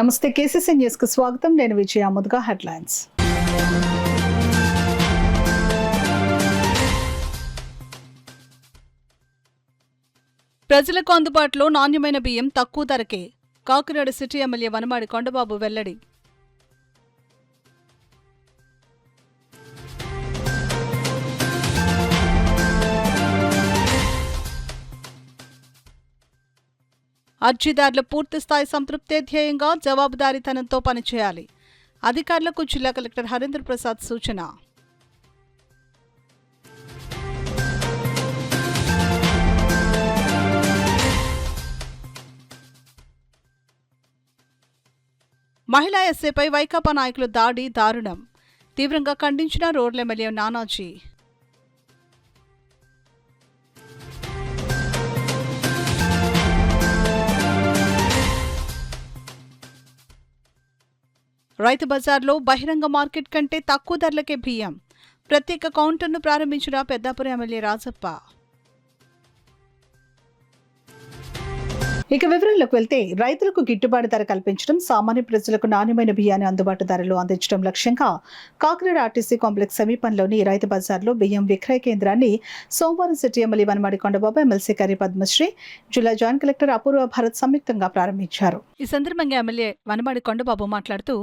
నమస్తే, KCC news కు స్వాగతం. నేను విజయ. ముందుగా హెడ్లైన్స్. ప్రజలకు అందుబాటులో నాణ్యమైన బియ్యం తక్కువ ధరకే. కాకినాడ సిటీ ఎమ్మెల్యే వనమాడి కొండబాబు వెల్లడి. అర్జీదారుల పూర్తిస్థాయి సంతృప్తే ధ్యేయంగా జవాబుదారీతనంతో పనిచేయాలి. అధికారులకు జిల్లా కలెక్టర్ హరేంద్ర ప్రసాద్ సూచన. మహిళా ఎస్ఐపై వైకాపా నాయకులు దాడి దారుణం. తీవ్రంగా ఖండించిన రోడ్ల ఎమ్మెల్యే నానాజీ. రైతు బజార్లో బహిరంగ మార్కెట్ కంటే తక్కువ ధరలకే బియ్యం. ప్రత్యేక కౌంటర్ను ప్రారంభించిన పెద్దాపురం ఎమ్మెల్యే రాజప్ప. ఇక వివరాల్లోకి వెళ్తే, రైతులకు గిట్టుబాటు ధర కల్పించడం, సామాన్య ప్రజలకు నాణ్యమైన బియ్యాన్ని అందుబాటు ధరలో అందించడం లక్ష్యంగా కాకినాడ ఆర్టీసీ కాంప్లెక్స్ సమీపంలోని రైతు బజార్లో బియ్యం విక్రయ కేంద్రాన్ని సోమవారం city MLA Vanamadi Kondababu, MLC Karri Padmasri, జిల్లా జాయింట్ కలెక్టర్ అపూర్వ భారత్ సంయుక్తంగా ప్రారంభించారు. ఈ సందర్భంగా ఎమ్మెల్యే వనమాడి కొండబాబు మాట్లాడుతూ,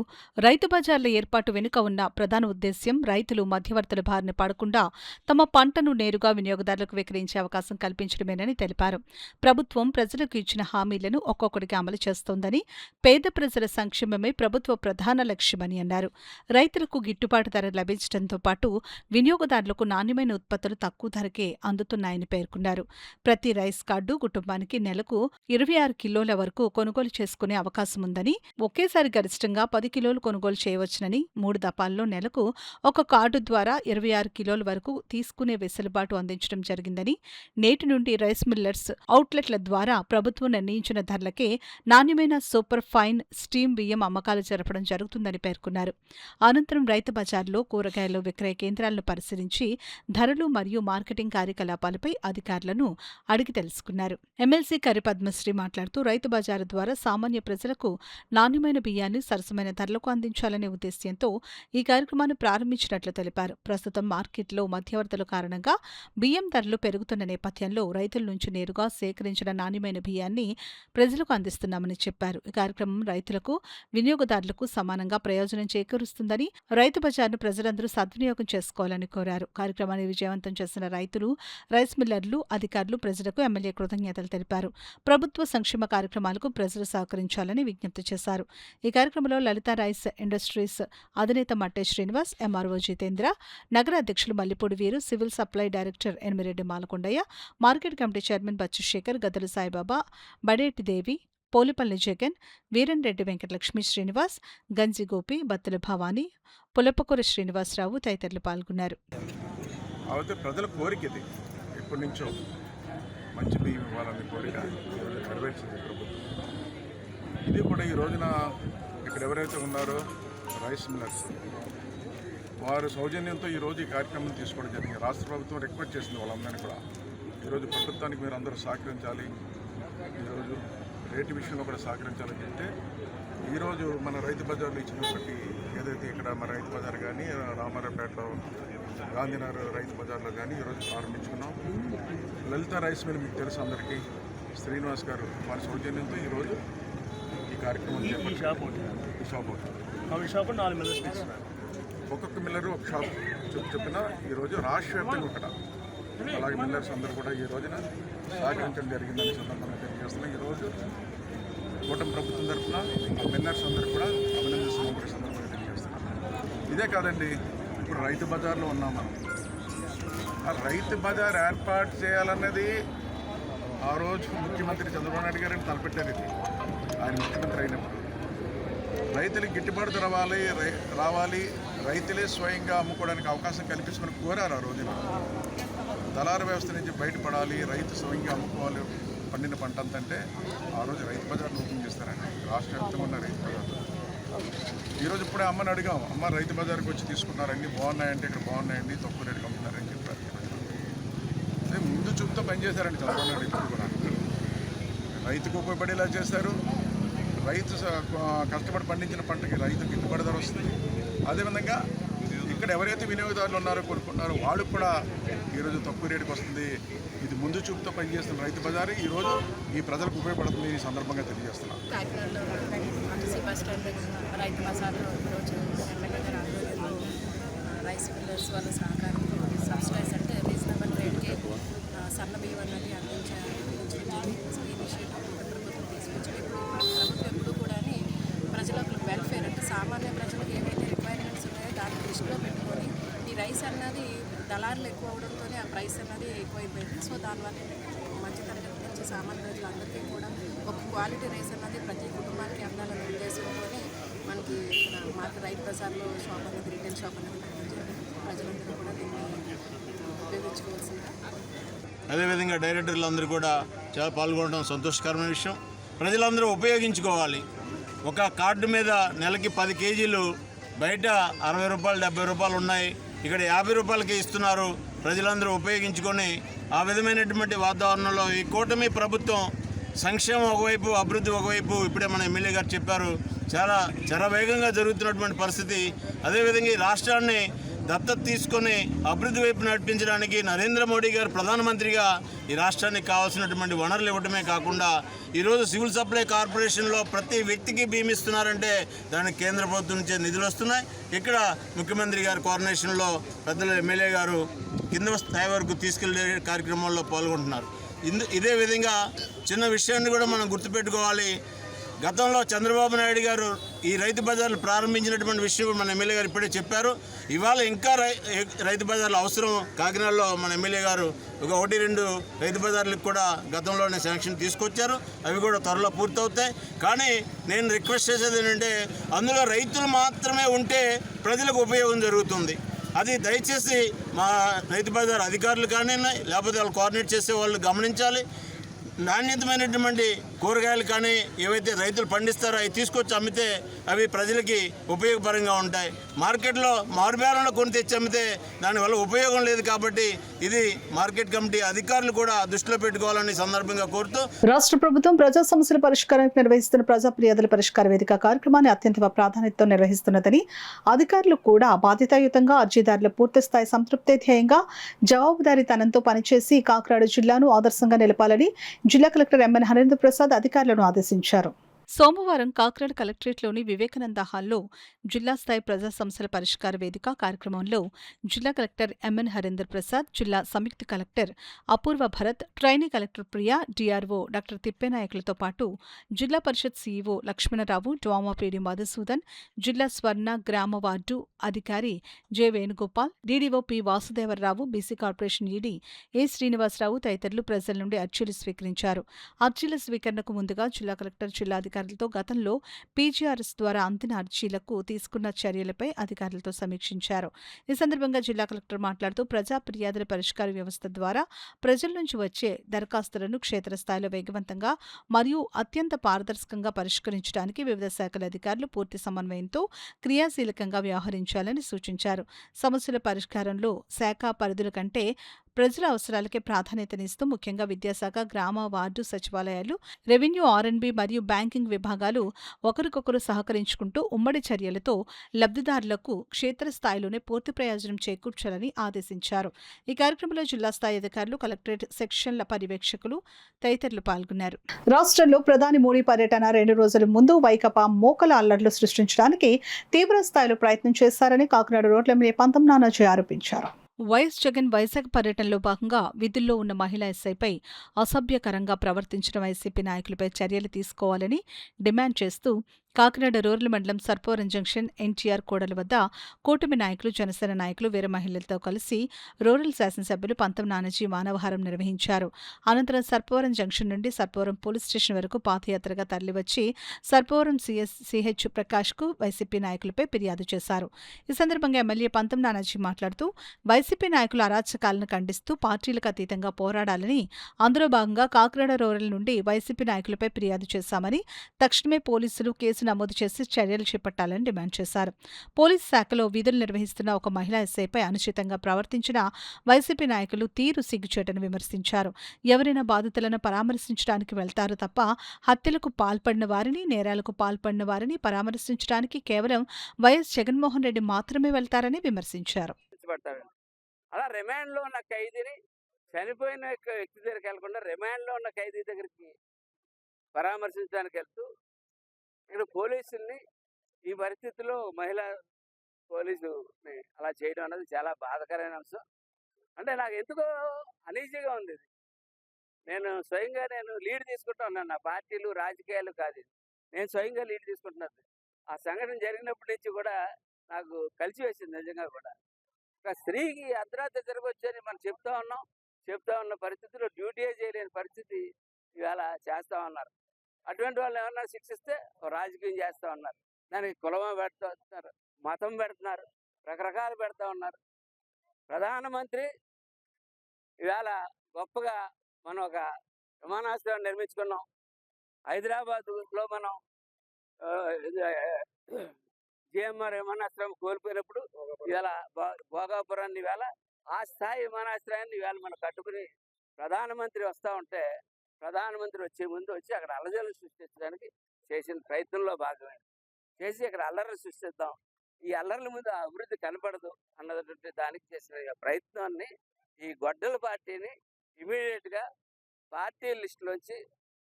రైతు బజార్ల ఏర్పాటు వెనుక ఉన్న ప్రధాన ఉద్దేశ్యం రైతులు మధ్యవర్తుల బారిన పడకుండా తమ పంటను నేరుగా వినియోగదారులకు విక్రయించే అవకాశం కల్పించడమేనని తెలిపారు. ప్రభుత్వం ప్రజలకు ఇచ్చిన హామీలను ఒక్కొక్కటిగా అమలు చేస్తోందని, పేద ప్రజల సంక్షేమమే ప్రభుత్వ ప్రధాన లక్ష్యమని అన్నారు. రైతులకు గిట్టుబాటు ధర లభించడంతో పాటు వినియోగదారులకు నాణ్యమైన ఉత్పత్తులు తక్కువ ధరకే అందుతున్నాయని పేర్కొన్నారు. ప్రతి రైస్ కార్డు కుటుంబానికి నెలకు 26 కిలోల వరకు కొనుగోలు చేసుకునే అవకాశం ఉందని, ఒకేసారి గరిష్టంగా 10 కిలోలు కొనుగోలు చేయవచ్చునని, 3 దఫాల్లో నెలకు ఒక కార్డు ద్వారా 26 కిలోల వరకు తీసుకునే వెసులుబాటు అందించడం జరిగిందని, నేటి నుండి రైస్ మిల్లర్స్ అవుట్లెట్ల ద్వారా ప్రభుత్వం నిర్ణయించిన ధరలకే నాణ్యమైన సూపర్ ఫైన్ స్టీమ్ బియ్యం అమ్మకాలు జరపడం జరుగుతుందని పేర్కొన్నారు. అనంతరం రైతు బజార్లో కూరగాయల విక్రయ కేంద్రాలను పరిశీలించి ధరలు మరియు మార్కెటింగ్ కార్యకలాపాలపై అధికారులను అడిగి తెలుసుకున్నారు. ఎమ్మెల్సీ కర్రీ పద్మశ్రీ మాట్లాడుతూ, రైతు బజారు ద్వారా సామాన్య ప్రజలకు నాణ్యమైన బియ్యాన్ని సరసమైన ధరలకు అందించాలనే ఉద్దేశ్యంతో ఈ కార్యక్రమాన్ని ప్రారంభించినట్లు తెలిపారు. ప్రస్తుతం మార్కెట్లో మధ్యవర్తుల కారణంగా బియ్యం ధరలు పెరుగుతున్న నేపథ్యంలో రైతుల నుంచి నేరుగా సేకరించిన నాణ్యమైన బియ్యాన్ని ప్రజలకు అందిస్తున్నామని చెప్పారు. ఈ కార్యక్రమం రైతులకు, వినియోగదారులకు సమానంగా ప్రయోజనం చేకూరుస్తుందని, రైతు బజార్ను ప్రజలందరూ సద్వినియోగం చేసుకోవాలని కోరారు. కార్యక్రమాన్ని విజయవంతం చేసిన రైతులు, రైస్ మిల్లర్లు, అధికారులు, ప్రజలకు ఎమ్మెల్యే కృతజ్ఞతలు తెలిపారు. ప్రభుత్వ సంక్షేమ కార్యక్రమాలకు ప్రజలు సహకరించాలని విజ్ఞప్తి చేశారు. ఈ కార్యక్రమంలో లలిత రైస్ ఇండస్ట్రీస్ అధినేత మట్టే శ్రీనివాస్, ఎంఆర్ఓ జితేంద్ర, నగర అధ్యక్షులు Mallipudi Veeru, civil supply director Enimireddy Malakondaiah, market committee chairman Bachchu Sekhar, Gaddala Saibaba, Badeti Devi, Polipalli Jagan, Veeran Reddy, Venkatalakshmi Srinivas, Ganji Gopi, Battula Bhavani, పులపకూర Srinivasarao తదితరులు పాల్గొన్నారు. ప్రజల కోరిక ఇది ఎప్పటి నుంచో మంచి బియ్యం ఇవ్వాలని కోరిక నెరవేర్చింది ప్రభుత్వం. ఇది కూడా ఈ రోజున ఇక్కడ ఎవరైతే ఉన్నారో రైస్ మిల్లర్స్, వారు సౌజన్యంతో ఈరోజు ఈ కార్యక్రమం తీసుకోవడం జరిగింది. రాష్ట్ర ప్రభుత్వం రిక్వెస్ట్ చేసింది వాళ్ళందరినీ కూడా, ఈరోజు ప్రభుత్వానికి మీరు అందరూ సహకరించాలి, ఈరోజు రేటు విషయంలో కూడా సహకరించాలని చెప్తే, ఈరోజు మన రైతు బజార్లో ఇచ్చినప్పటి ఏదైతే ఇక్కడ మన రైతు బజార్ కానీ రామారావుపేటలో గాంధీనగర్ రైతు బజార్లో కానీ ఈరోజు ప్రారంభించుకున్నాం. లలిత రైస్ మిల్ మీకు తెలుసు అందరికీ, శ్రీనివాస్ గారు వారి సౌజన్యంతో ఈరోజు ఈ కార్యక్రమం షాప్ ఒక్కొక్క మిల్లరు ఒక షాప్ చెప్పిన ఈరోజు రాష్ట్ర వ్యాప్తంగా ఒకట, అలాగే మిల్లర్స్ అందరూ కూడా ఈ రోజున సహకరించడం జరిగిందని సందర్భంగా తెలియజేస్తున్నాం. ఈరోజు కూటమి ప్రభుత్వం తరఫున ఆ మిల్లర్స్ అందరూ కూడా అభినందిస్తున్నాం కూడా సందర్భంగా తెలియజేస్తున్నాం. ఇదే కాదండి, ఇప్పుడు రైతు బజార్లో ఉన్నాం మనం. ఆ రైతు బజార్ ఏర్పాటు చేయాలన్నది ఆ రోజు ముఖ్యమంత్రి చంద్రబాబు నాయుడు గారిని తలపెట్టారు. ఇది ఆయన ముఖ్యమంత్రి అయినప్పుడు రైతులకు గిట్టుబాటు రావాలి, రైతులే స్వయంగా అమ్ముకోవడానికి అవకాశం కల్పించుకొని కోరారు. ఆ రోజున దళారు వ్యవస్థ నుంచి బయటపడాలి, రైతు స్వయంగా అమ్ముకోవాలి పండిన పంట అంతంటే ఆ రోజు రైతు బజార్లు ఓపెన్ చేస్తారండి. రాష్ట్ర వ్యాప్తంగా ఉన్న రైతు బజార్లు ఈరోజు ఇప్పుడే అమ్మని అడిగాం, అమ్మ రైతు బజార్కి వచ్చి తీసుకున్నారు, అన్నీ బాగున్నాయంటే ఇక్కడ బాగున్నాయండి, తక్కువ రేటుకి అమ్ముతున్నారని చెప్పారు. ముందు చూపుతో పనిచేశారండి చంద్రబాబు నాయుడు. ఇప్పుడు కూడా రైతుకు ఉపయోగపడేలా చేశారు, రైతు కష్టపడి పండించిన పంటకి రైతు గిట్టుబాటు ధర వస్తుంది. అదేవిధంగా ఇక్కడ ఎవరైతే వినియోగదారులు ఉన్నారో కొనుక్కుంటున్నారో వాళ్ళకు కూడా ఈరోజు తక్కువ రేటుకి వస్తుంది. ఇది ముందు చూపుతో పనిచేస్తున్న రైతు బజారు ఈరోజు ఈ ప్రజలకు ఉపయోగపడుతుంది. ఈ సందర్భంగా తెలియజేస్తున్నాను. కాకినాడలో ఆర్టీసీ బస్ స్టాండ్ రైతు బజార్లో ఈరోజు ఎమ్మెల్యే గారి ఆధ్వర్యంలో రైస్ మిల్లర్స్ వాళ్ళ సహకారంతో సబ్సిడైజ్ అంటే రీజనబుల్ రేట్కి సన్న బియ్యం అన్నది అందించారు. సో ఈ విషయం ప్రభుత్వం తీసుకొచ్చి ప్రభుత్వం ఎప్పుడు కూడా ప్రజలకు వెల్ఫేర్ అంటే సామాన్య ప్రజలకు ఏవైతే రిక్వైర్మెంట్స్ ఉన్నాయో దాన్ని దృష్టిలో పెట్టుకొని ఈ రైస్ అన్నది దళారులు ఎక్కువ అవడంతో ఆ ప్రైస్ అన్నది ఎక్కువైపోయింది. సో దానివల్ల మంచి తరగతి నుంచి సామాన్య ప్రజలందరికీ కూడా ఒక క్వాలిటీ రైస్ అన్నది ప్రతి కుటుంబానికి అందాలనే ఉద్దేశంతోనే మనకి మార్కెట్ రైతు బజార్లో షాప్ అన్నది రిటైల్ షాప్ అన్నది పెట్టించారు. ప్రజలందరూ కూడా దీన్ని ఉపయోగించుకోవాల్సిందిగా. అదేవిధంగా డైరెక్టర్లు అందరూ కూడా చాలా పాల్గొనడం సంతోషకరమైన విషయం. ప్రజలందరూ ఉపయోగించుకోవాలి. ఒక కార్డు మీద నెలకి 10 కేజీలు బయట 60 రూపాయలు 70 రూపాయలు ఉన్నాయి, ఇక్కడ 50 రూపాయలకి ఇస్తున్నారు. ప్రజలందరూ ఉపయోగించుకొని ఆ విధమైనటువంటి వాతావరణంలో ఈ కూటమి ప్రభుత్వం సంక్షేమం ఒకవైపు అభివృద్ధి ఒకవైపు ఇప్పుడే మన ఎమ్మెల్యే గారు చెప్పారు, చాలా శరవేగంగా జరుగుతున్నటువంటి పరిస్థితి. అదేవిధంగా ఈ రాష్ట్రాన్ని దత్తత తీసుకొని అభివృద్ధి వైపు నడిపించడానికి నరేంద్ర మోడీ గారు ప్రధానమంత్రిగా ఈ రాష్ట్రానికి కావాల్సినటువంటి వనరులు ఇవ్వడమే కాకుండా ఈరోజు సివిల్ సప్లై కార్పొరేషన్లో ప్రతి వ్యక్తికి బీమిస్తున్నారంటే దానికి కేంద్ర ప్రభుత్వం నుంచే నిధులు వస్తున్నాయి. ఇక్కడ ముఖ్యమంత్రి గారి కోఆర్డినేషన్లో పెద్దలు ఎమ్మెల్యే గారు కింద స్థాయి వరకు తీసుకెళ్లే కార్యక్రమాల్లో పాల్గొంటున్నారు. ఇదే విధంగా చిన్న విషయాన్ని కూడా మనం గుర్తుపెట్టుకోవాలి. గతంలో చంద్రబాబు నాయుడు గారు ఈ రైతు బజార్లు ప్రారంభించినటువంటి విషయం మన ఎమ్మెల్యే గారు ఇప్పుడే చెప్పారు. ఇవాళ ఇంకా రైతు బజార్లు అవసరం. కాకినాడలో మన ఎమ్మెల్యే గారు 1-2 రైతు బజార్లకు కూడా గతంలోనే శాంక్షన్ తీసుకొచ్చారు. అవి కూడా త్వరలో పూర్తవుతాయి. కానీ నేను రిక్వెస్ట్ చేసేది ఏంటంటే అందులో రైతులు మాత్రమే ఉంటే ప్రజలకు ఉపయోగం జరుగుతుంది. అది దయచేసి మా రైతు బజార్ అధికారులు కానీ లేకపోతే వాళ్ళు కోఆర్డినేట్ చేసే వాళ్ళు గమనించాలి. నాణ్యతమైనటువంటి కూరగాయలు కానీ ఏవైతే రైతులు పండిస్తారో అవి తీసుకొచ్చి అమ్మితే అవి ప్రజలకి ఉపయోగపరంగా ఉంటాయి. మార్కెట్లో మారుబేరంలో కొని తెచ్చి అమ్మితే దానివల్ల ఉపయోగం లేదు. కాబట్టి ఇది మార్కెట్ కమిటీ అధికారులు కూడా దృష్టిలో పెట్టుకోవాలని సందర్భంగా కోరుతూ రాష్ట్ర ప్రభుత్వం ప్రజా సమస్యల పరిష్కారానికి నిర్వహిస్తున్న ప్రజా ఫిర్యాదుల పరిష్కార వేదిక కార్యక్రమాన్ని అత్యంత ప్రాధాన్యతతో నిర్వహిస్తున్నదని అధికారులు కూడా బాధ్యతాయుతంగా అర్జీదారుల పూర్తిస్థాయి సంతృప్తే ధ్యేయంగా జవాబుదారీతనంతో పనిచేసి కాకినాడ జిల్లాను ఆదర్శంగా నిలపాలని జిల్లా కలెక్టర్ ఎంఎన్ హరేంద్ర ప్రసాద్ అధికారులను ఆదేశించారు. సోమవారం కాకినాడ కలెక్టరేట్లోని వివేకానంద హాల్లో జిల్లా స్థాయి ప్రజా సమస్యల పరిష్కార వేదిక కార్యక్రమంలో జిల్లా కలెక్టర్ ఎంఎన్ హరేందర్ ప్రసాద్, జిల్లా సంయుక్త collector Apurva Bharat, trainee collector Priya, DRO doctor తిప్పేనాయకులతో పాటు Zilla Parishad CEO Lakshmana Rao, DWMA PD Madhusudan, జిల్లా స్వర్ణ గ్రామ వార్డు అధికారి J Venugopal, DDO P Vasudeva Rao, BC corporation ED A Srinivasa Rao తదితరులు ప్రజల నుండి అర్జీలు స్వీకరించారు. అర్జీల స్వీకరణకు ముందుగా జిల్లా కలెక్టర్ జిల్లాధికారులతో గతంలో పీజీఆర్ఎస్ ద్వారా అందిన అర్జీలకు తీసుకున్న చర్యలపై అధికారులతో సమీక్షించారు. ఈ సందర్భంగా జిల్లా కలెక్టర్ మాట్లాడుతూ ప్రజా ఫిర్యాదుల పరిష్కార వ్యవస్థ ద్వారా ప్రజల నుంచి వచ్చే దరఖాస్తులను క్షేత్రస్థాయిలో వేగవంతంగా మరియు అత్యంత పారదర్శకంగా పరిష్కరించడానికి వివిధ శాఖల అధికారులు పూర్తి సమన్వయంతో క్రియాశీలకంగా వ్యవహరించాలని సూచించారు. సమస్యల పరిష్కారంలో శాఖ పరిధుల కంటే ప్రజల అవసరాలకే ప్రాధాన్యతనిస్తూ ముఖ్యంగా విద్యాశాఖ, గ్రామ వార్డు సచివాలయాలు, రెవెన్యూ, ఆర్ఎండ్బి మరియు బ్యాంకింగ్ విభాగాలు ఒకరికొకరు సహకరించుకుంటూ ఉమ్మడి చర్యలతో లబ్ధిదారులకు క్షేత్రస్థాయిలోనే పూర్తి ప్రయోజనం చేకూర్చాలని ఆదేశించారు. ఈ కార్యక్రమంలో జిల్లా స్థాయి అధికారులు, కలెక్టరేట్ సెక్షన్ల పర్యవేక్షకులు తదితరులు పాల్గొన్నారు. రాష్ట్రంలో ప్రధాని మోడీ పర్యటన 2 రోజుల ముందు వైకాపా మోకల అల్లర్లు సృష్టించడానికి తీవ్ర స్థాయిలో ప్రయత్నం చేశారని కాకినాడ రోడ్ల ఎమ్మెల్యే పంతం నానాజీ ఆరోపించారు. వైఎస్ జగన్ వైజాగ్ పర్యటనలో భాగంగా విధుల్లో ఉన్న మహిళా ఎస్ఐపై అసభ్యకరంగా ప్రవర్తించిన వైసీపీ నాయకులపై చర్యలు తీసుకోవాలని డిమాండ్ చేస్తూ కాకినాడ రూరల్ మండలం సర్పవరం జంక్షన్ ఎన్టీఆర్ కూడలి వద్ద కూటమి నాయకులు, జనసేన నాయకులు, వేరే మహిళలతో కలిసి రూరల్ శాసనసభ్యులు పంతం నానాజీ మానవహారం నిర్వహించారు. అనంతరం సర్పవరం జంక్షన్ నుండి సర్పవరం పోలీస్ స్టేషన్ వరకు పాదయాత్రగా తరలివచ్చి సర్పవరం సిహెచ్ ప్రకాష్కు వైసీపీ నాయకులపై ఫిర్యాదు చేశారు. ఈ సందర్భంగా ఎమ్మెల్యే పంతం నానాజీ మాట్లాడుతూ వైసీపీ నాయకుల అరాచకాలను ఖండిస్తూ పార్టీలకు అతీతంగా పోరాడాలని, అందులో భాగంగా కాకినాడ రూరల్ నుండి వైసీపీ నాయకులపై ఫిర్యాదు చేశామని, తక్షణమే పోలీసులు కేసు కేసు నమోదు చేసి చర్యలు చేపట్టాలని డిమాండ్ చేశారు. పోలీసు శాఖలో విధులు నిర్వహిస్తున్న ఒక మహిళా ఎస్ఐపై అనుచితంగా ప్రవర్తించిన వైసీపీ నాయకులు తీరు సిగ్గుచేటని విమర్శించారు. ఎవరైనా బాధితులను పరామర్శించడానికి వెళ్తారు తప్ప హత్యలకు పాల్పడిన వారిని, నేరాలకు పాల్పడిన వారిని పరామర్శించడానికి కేవలం వైఎస్ జగన్మోహన్ రెడ్డి మాత్రమే వెళ్తారని విమర్శించారు. అలా రిమాండ్లో ఉన్న ఖైదీని చనిపోయిన వ్యక్తి దగ్గరికి వెళ్లకుండా రిమాండ్లో ఉన్న ఖైదీ దగ్గరికి పరామర్శించడానికి వెళ్తూ ఇక్కడ పోలీసుల్ని ఈ పరిస్థితుల్లో మహిళా పోలీసుని అలా చేయడం అనేది చాలా బాధాకరమైన అంశం. అంటే నాకు ఎందుకో అనీజీగా ఉంది. నేను స్వయంగా లీడ్ తీసుకుంటా ఉన్నాను. నా పార్టీలు రాజకీయాలు కాదు, నేను స్వయంగా లీడ్ తీసుకుంటున్నాను. ఆ సంఘటన జరిగినప్పటి నుంచి కూడా నాకు కలిసి వేసింది నిజంగా కూడా. ఒక స్త్రీకి అర్ధరాత్రి జరగవచ్చని మనం చెప్తా ఉన్న పరిస్థితిలో డ్యూటీయే చేయలేని పరిస్థితి ఇవాళ చేస్తూ ఉన్నారు. అటువంటి వాళ్ళు ఏమన్నా శిక్షిస్తే రాజకీయం చేస్తూ ఉన్నారు. దానికి కులమ పెడుతున్నారు, మతం పెడుతున్నారు, రకరకాలు పెడతా ఉన్నారు. ప్రధానమంత్రి ఇవాళ గొప్పగా మనం ఒక విమానాశ్రయం నిర్మించుకున్నాం. హైదరాబాద్లో మనం జిఎంఆర్ విమానాశ్రయం కోల్పోయినప్పుడు ఇవాళ భోగాపురాన్ని ఇవాళ ఆ స్థాయి విమానాశ్రయాన్ని ఇవాళ మనం కట్టుకుని ప్రధానమంత్రి వస్తూ ఉంటే ప్రధానమంత్రి వచ్చే ముందు వచ్చి అక్కడ అల్లజలు సృష్టించడానికి చేసిన ప్రయత్నంలో భాగమే చేసి అక్కడ అల్లర్లు సృష్టిద్దాం, ఈ అల్లర్ల ముందు అభివృద్ధి కనపడదు అన్నటువంటి దానికి చేసిన ప్రయత్నాన్ని ఈ గొడ్డల పార్టీని ఇమీడియట్గా పార్టీ లిస్టులోంచి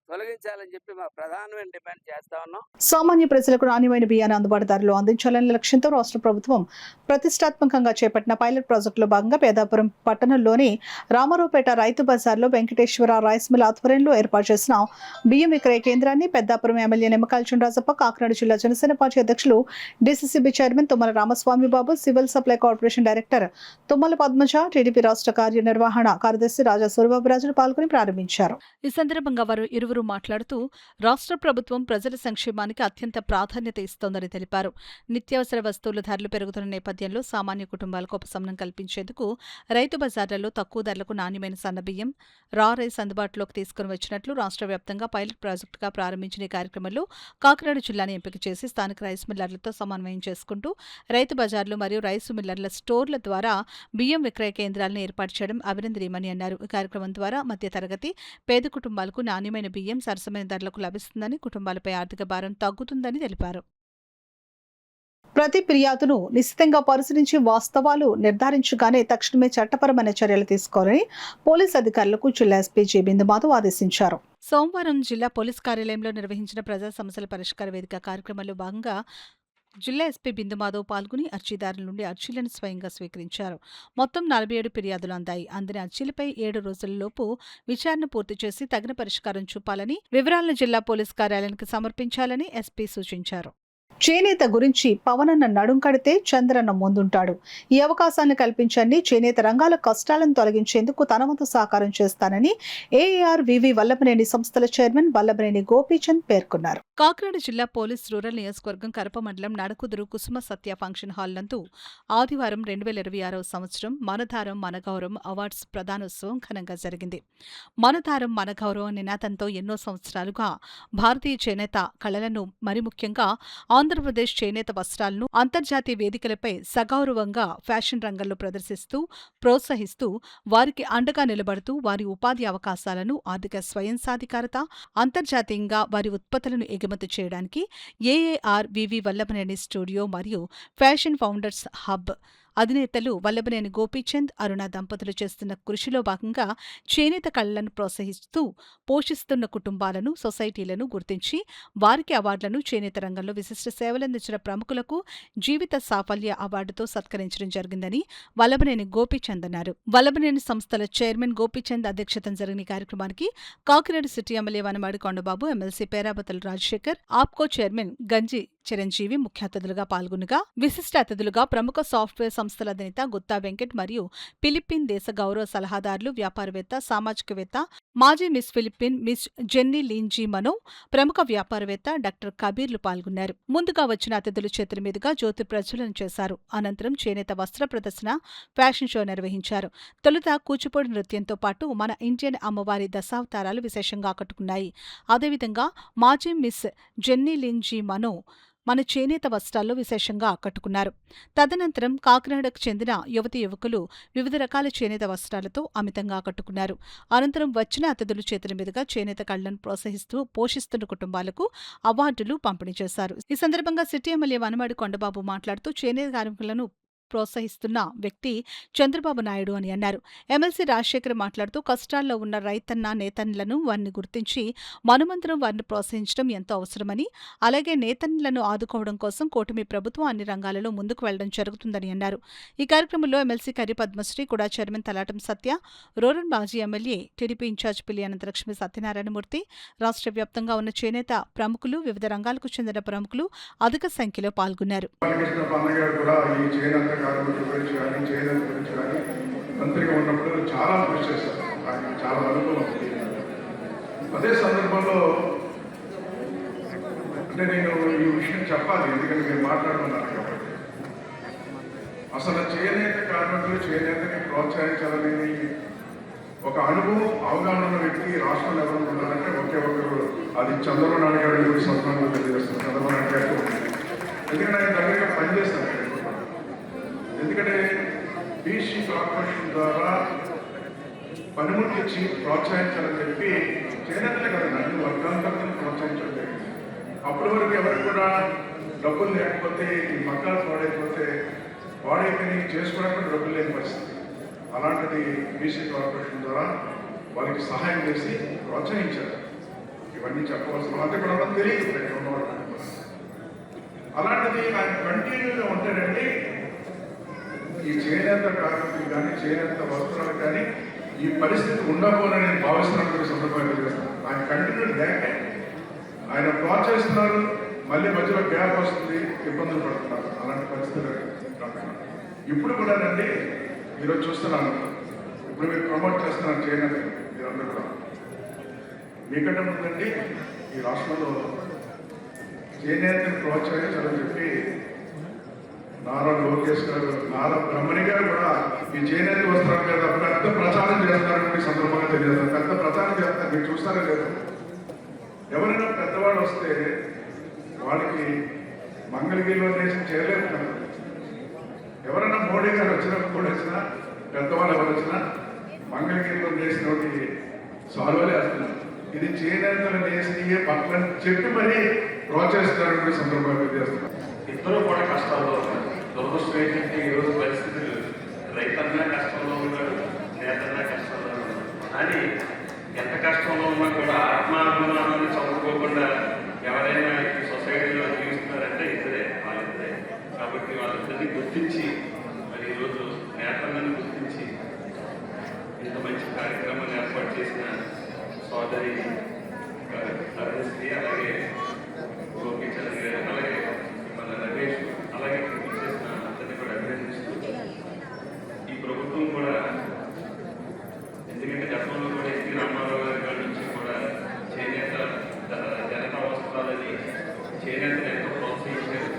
తొలగించాలని చెప్పి మా ప్రధానమైన డిమాండ్ చేస్తా ఉన్నాం. సామాన్య ప్రజలకు నాణ్యమైన బియ్యాన్ని అందుబాటు ధరలో అందించాలనే లక్ష్యంతో రాష్ట్ర ప్రభుత్వం ప్రతిష్టాత్మకంగా చేపట్టిన పైలట్ ప్రాజెక్టులో భాగంగా పేదాపురం పట్టణంలోని రామారావుపేట రైతు బజార్లో వెంకటేశ్వర రైస్ మిల్ ఆధ్వర్యంలో ఏర్పాటు చేసిన బియ్యం విక్రయ కేంద్రాన్ని పెద్దాపురం ఎమ్మెల్యే నిమ్మకాయల చినరాజప్ప, కాకినాడ జిల్లా జనసేన పార్టీ అధ్యక్షులు DCCB chairman Tummala Ramaswamy Babu, civil supply corporation director Tummala Padmaja, TDP రాష్ట్ర కార్యనిర్వహణ కార్యదర్శి రాజా సూరిబాబురాజులు పాల్గొని ప్రారంభించారు. ఈ సందర్భంగా వారు ఇరువురు మాట్లాడుతూ రాష్ట్ర ప్రభుత్వం ప్రజల సంక్షేమానికి అత్యంత ప్రాధాన్యత ఇస్తోందని తెలిపారు. నిత్యావసర వస్తువుల ధరలు పెరుగుతున్న నేపథ్యంలో సామాన్య కుటుంబాలకు ఉపశమనం కల్పించేందుకు రైతు బజార్లలో తక్కువ ధరలకు నాణ్యమైన సన్నబియ్యం, రా రైస్ అందుబాటులోకి తీసుకుని వచ్చినట్లు రాష్ట్ర వ్యాప్తంగా పైలట్ ప్రాజెక్టుగా ప్రారంభించిన ఈ కార్యక్రమంలో కాకినాడ జిల్లాను ఎంపిక చేసి స్థానిక రైస్ మిల్లర్లతో సమన్వయం చేసుకుంటూ రైతు బజార్లు మరియు రైసు మిల్లర్ల స్టోర్ల ద్వారా బియ్యం విక్రయ కేంద్రాలను ఏర్పాటు చేయడం అభినందనీయమని అన్నారు. ఈ కార్యక్రమం ద్వారా మధ్యతరగతి పేద కుటుంబాలకు నాణ్యమైన బియ్యం సరసమైన ధరలకు లభిస్తుందని, కుటుంబాలపై ఆర్థిక భారం తగ్గుతుందని తెలిపారు. ప్రతి ఫిర్యాదును నిశితంగా పరిశీలించి వాస్తవాలు నిర్ధారించగానే తక్షణమే చట్టపరమైన చర్యలు తీసుకోవాలని పోలీసు అధికారులకు జిల్లా ఎస్పీ జె బిందుమాధవ్ ఆదేశించారు. సోమవారం జిల్లా పోలీస్ కార్యాలయంలో నిర్వహించిన ప్రజా సమస్యల పరిష్కార వేదిక కార్యక్రమంలో భాగంగా జిల్లా ఎస్పీ బిందుమాధవ్ పాల్గొని అర్జీదారుల నుండి అర్జీలను స్వయంగా స్వీకరించారు. మొత్తం 47 ఫిర్యాదులు అందాయి. అందిన అర్జీలపై 7 రోజులలోపు విచారణ పూర్తి చేసి తగిన పరిష్కారం చూపాలని, వివరాలను జిల్లా పోలీస్ కార్యాలయానికి సమర్పించాలని ఎస్పీ సూచించారు. చేనేత గురించి పవనన్న నడుం కడితే చంద్రన్న ముందుంటాడు. ఈ అవకాశాన్ని కల్పించండి. చేనేత రంగాల కష్టాలను తొలగించేందుకు తన వంతు సహకారం చేస్తానని ఏఆర్ వివి వల్లభనేని సంస్థల చైర్మన్ వల్లభనేని గోపీచంద్ పేర్కొన్నారు. కాకినాడ జిల్లా పోలీస్ రూరల్ నియోజకవర్గం కరప మండలం నడకుదురు కుసుమ సత్య ఫంక్షన్ హాల్ నందు ఆదివారం 2026వ సంవత్సరం మనధారం మనగౌరవం అవార్డ్స్ ప్రదానోత్సవం ఘనంగా జరిగింది. మనధారం మనగౌరవం నినాదంతో ఎన్నో సంవత్సరాలుగా భారతీయ చేనేత కళలను, మరి ముఖ్యంగా ఆంధ్రప్రదేశ్ చేనేత వస్త్రాలను అంతర్జాతీయ వేదికలపై సగౌరవంగా ఫ్యాషన్ రంగంలో ప్రదర్శిస్తూ, ప్రోత్సహిస్తూ, వారికి అండగా నిలబడుతూ వారి ఉపాధి అవకాశాలను, ఆర్థిక స్వయం సాధికారత, అంతర్జాతీయంగా వారి ఉత్పత్తులను ఎగుమతి చేయడానికి ఏఏఆర్ వివి వల్లభనేని స్టూడియో మరియు ఫ్యాషన్ ఫౌండర్స్ హబ్ అధినేతలు వల్లభనేని గోపీచంద్, అరుణ దంపతులు చేస్తున్న కృషిలో భాగంగా చేనేత కళలను ప్రోత్సహిస్తూ పోషిస్తున్న కుటుంబాలను, సొసైటీలను గుర్తించి వారికి అవార్డులను, చేనేత రంగంలో విశిష్ట సేవలందించిన ప్రముఖులకు జీవిత సాఫల్య అవార్డుతో సత్కరించడం జరిగిందని వల్లభనేని గోపీచంద్ అన్నారు. వల్లభనేని సంస్థల చైర్మన్ గోపీచంద్ అధ్యక్షతన జరిగిన ఈ కార్యక్రమానికి Kakinada city MLA Vanamadi Kondababu, MLC Perabathula Rajasekhar, APCO chairman గంజి చిరంజీవి ముఖ్య అతిథులుగా పాల్గొనగా, విశిష్ట అతిథులుగా ప్రముఖ సాఫ్ట్వేర్ సంస్థల అధినేత గుత్తా వెంకట్ మరియు ఫిలిప్పీన్ దేశ గౌరవ సలహాదారులు, వ్యాపారవేత్త, సామాజికవేత్త, మాజీ Miss Philippine Miss Jenny Lynn G Mano, ప్రముఖ వ్యాపారవేత్త డాక్టర్ కబీర్లు పాల్గొన్నారు. ముందుగా వచ్చిన అతిథుల చేతుల మీదుగా జ్యోతి ప్రజ్వలన చేశారు. అనంతరం చేనేత వస్త్ర ప్రదర్శన, ఫ్యాషన్ షో నిర్వహించారు. తొలుత కూచిపూడి నృత్యంతో పాటు మన ఇండియన్ అమ్మవారి దశావతారాలు విశేషంగా ఆకట్టుకున్నాయి. అదేవిధంగా మాజీ మిస్ జెన్నీ లీన్ జీ మనో మన చేనేత వస్త్రాల్లో విశేషంగా ఆకట్టుకున్నారు. తదనంతరం కాకినాడకు చెందిన యువతీ యువకులు వివిధ రకాల చేనేత వస్త్రాలతో అమితంగా ఆకట్టుకున్నారు. అనంతరం వచ్చిన అతిథుల చేతుల మీదుగా చేనేత కళలను పోషిస్తున్న కుటుంబాలకు అవార్డులు పంపిణీ చేశారు. ఈ సందర్భంగా సిటీ ఎమ్మెల్యే వనమాడి కొండబాబు మాట్లాడుతూ చేనేత కార్మికులను ప్రోత్సహిస్తున్న వ్యక్తి చంద్రబాబు నాయుడు అని అన్నారు. ఎమ్మెల్సీ రాజశేఖర్ మాట్లాడుతూ కష్టాల్లో ఉన్న రైతన్న నేతన్నలను వారిని గుర్తించి మనమంతరం వారిని ప్రోత్సహించడం ఎంతో అవసరమని, అలాగే నేతన్నలను ఆదుకోవడం కోసం కూటమి ప్రభుత్వం అన్ని రంగాలలో ముందుకు వెళ్లడం జరుగుతుందని అన్నారు. ఈ కార్యక్రమంలో ఎమ్మెల్సీ కరి పద్మశ్రీ, కూడా చైర్మన్ తలాటం సత్య, రూరల్ మాజీ ఎమ్మెల్యే టీడీపీ ఇన్ఛార్జ్ పిల్లి అనంతలక్ష్మి సత్యనారాయణమూర్తి, రాష్ట్ర వ్యాప్తంగా ఉన్న చేనేత ప్రముఖులు, వివిధ రంగాలకు చెందిన ప్రముఖులు అధిక సంఖ్యలో పాల్గొన్నారు. కార్మికుల గురించి కానీ చేనేత గురించి కానీ మంత్రిగా ఉన్నప్పుడు చాలా కృషి చేశారు. ఆయన చాలా అనుభవం ఉంది. అదే సందర్భంలో అంటే నేను ఈ విషయం చెప్పాలి, ఎందుకంటే మీరు మాట్లాడుతున్నారు కాబట్టి. అసలు చేనేత కార్మికులు చేనేతని ప్రోత్సహించాలని ఒక అనుభవం, అవగాహన ఉన్న వ్యక్తి రాష్ట్రంలో ఎవరు ఉన్నారంటే ఒకే ఒకరు, అది చంద్రబాబు నాయుడు గారి గురించి సందర్భంగా తెలియజేస్తారు. చంద్రబాబు నాయుడు గారు ఎందుకంటే ఆయన దగ్గరగా పనిచేస్తారు. ఎందుకంటే బీసీ కార్పొరేషన్ ద్వారా పనిముట్లు ఇచ్చి ప్రోత్సహించాలని చెప్పి చేనేతలే కదండి అన్ని వర్గాలంతా ప్రోత్సహించండి. అప్పటి వరకు ఎవరికి కూడా డబ్బులు లేకపోతే, ఈ మగ్గాలు పాడైపోయి చేసుకోవడానికి డబ్బులు లేని పరిస్థితి. అలాంటిది బీసీ కార్పొరేషన్ ద్వారా వాళ్ళకి సహాయం చేసి ప్రోత్సహించారు. ఇవన్నీ చెప్పవలసిన అంటే కూడా తెలియదు. అలాంటిది ఆయన కంటిన్యూగా ఉంటాడండి. ఈ చేనేత కార్మికులు కానీ చేనేత వస్త్రాలు కానీ ఈ పరిస్థితి ఉండబోనని నేను భావిస్తున్నటువంటి సందర్భంగా చేస్తాను. ఆయన కంటిన్యూ లేక ఆయన ప్రోత్సహిస్తున్నారు, మళ్ళీ మధ్యలో గ్యాప్ వస్తుంది, ఇబ్బందులు పడుతున్నారు. అలాంటి పరిస్థితులు ఇప్పుడు కూడా రండి, ఈరోజు చూస్తున్నాను, ఇప్పుడు మీరు ప్రమోట్ చేస్తున్నారు చేనేత. మీరందరూ కూడా మీకంటే ముందండి ఈ రాష్ట్రంలో చేనేతను ప్రోత్సహించాలని చెప్పి నారా లోకేష్ గారు, నారా బ్రహ్మణి గారు కూడా ఈ చేనేత వస్త్రాల మీద పెద్ద ప్రచారం చేస్తారని సందర్భంగా తెలియజేస్తారు. పెద్ద ప్రచారం చేస్తారు. మీరు చూస్తారో లేదు, ఎవరైనా పెద్దవాళ్ళు వస్తే వాళ్ళకి మంగళగిరిలో దేశం చేయలేకపోతున్నారు. ఎవరైనా మోడీ గారు వచ్చినా పెద్దవాళ్ళు ఎవరు వచ్చినా మంగళగిరిలో దేశం ఒకటి సాల్వలే వస్తున్నారు. ఇది చేనేతలు నేసియే పక్కన చెప్పి మరీ ప్రోత్సహిస్తారని సందర్భంగా తెలియజేస్తున్నారు. ఇద్దరు కూడా కష్టాల్లో ఉన్నారు. దురదృష్టం ఏంటంటే ఈరోజు పరిస్థితులు రైతన్నా కష్టంలో ఉన్నాడు, నేతన్నా కష్టంలో ఉన్నాడు. కానీ ఎంత కష్టంలో ఉన్నా కూడా ఆత్మాభిమానాన్ని చదువుకోకుండా ఎవరైనా ఈ సొసైటీలో జీవిస్తున్నారంటే ఇద్దరే, వాళ్ళిద్దరే. కాబట్టి వాళ్ళిద్దరిని గుర్తించి మరి ఈరోజు నేతలను గుర్తించి ఇంత మంచి కార్యక్రమాన్ని ఏర్పాటు చేసిన సోదరి అరుణశ్రీ, అలాగే గోపీచంద్ర గారు, అలాగే మన రమేష్, అలాగే చేసిన అందరినీ కూడా అభినందిస్తూ ఈ ప్రభుత్వం కూడా, ఎందుకంటే గతంలో కూడా ఎన్టీ రామారావు గారి కాడి నుంచి కూడా చేనేత జనతా వస్త్రాలని చేనేతను ఎంతో ప్రోత్సహించారు.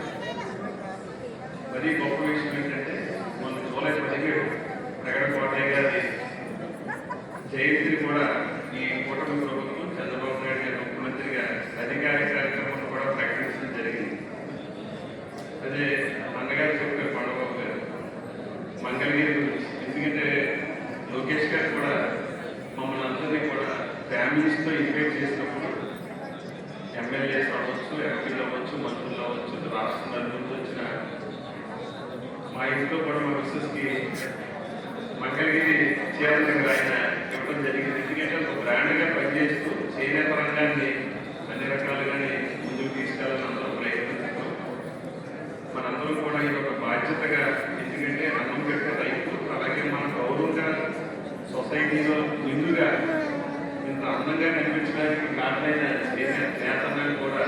మరీ గొప్ప విషయం ఏంటంటే మన జూలై 17 ప్రగడ కోటయ్య గారి జయంతిని కూడా ఈ కూటమి ప్రభుత్వం చంద్రబాబు నాయుడు గారి ముఖ్యమంత్రిగా అధికారిక కార్యక్రమం కూడా ప్రకటించడం జరిగింది. అదే మంగళగారు చెప్పారు, పండబాబు గారు మంగళగిరి గురించి. ఎందుకంటే లోకేష్ గారు కూడా మమ్మల్ని అందరినీ కూడా ఫ్యామిలీస్తో ఇన్వైట్ చేసినప్పుడు ఎమ్మెల్యేస్ అవ్వచ్చు, ఎంపీలు అవ్వచ్చు, మంత్రులు అవ్వచ్చు, రాష్ట్ర నలుగురు వచ్చిన మా ఇంట్లో కూడా మా మిస్సెస్కి మంగళగిరి చీరలు ఆయన ఇవ్వడం జరిగింది. ఎందుకంటే ఒక బ్రాండ్గా పనిచేస్తూ చేనేత రంగాన్ని అన్ని రకాలుగానే ముందుకు తీసుకెళ్ళాలని అందరూ ప్రయత్నిస్తున్నాం. మనందరం కూడా ఇది ఒక బాధ్యతగా, ఎందుకంటే అన్నం పెట్టే రైతు, అలాగే మన గౌరవంగా సొసైటీలో ముందుగా ఇంత అందంగా కనిపించడానికి కారణమైన నేతన్నాన్ని కూడా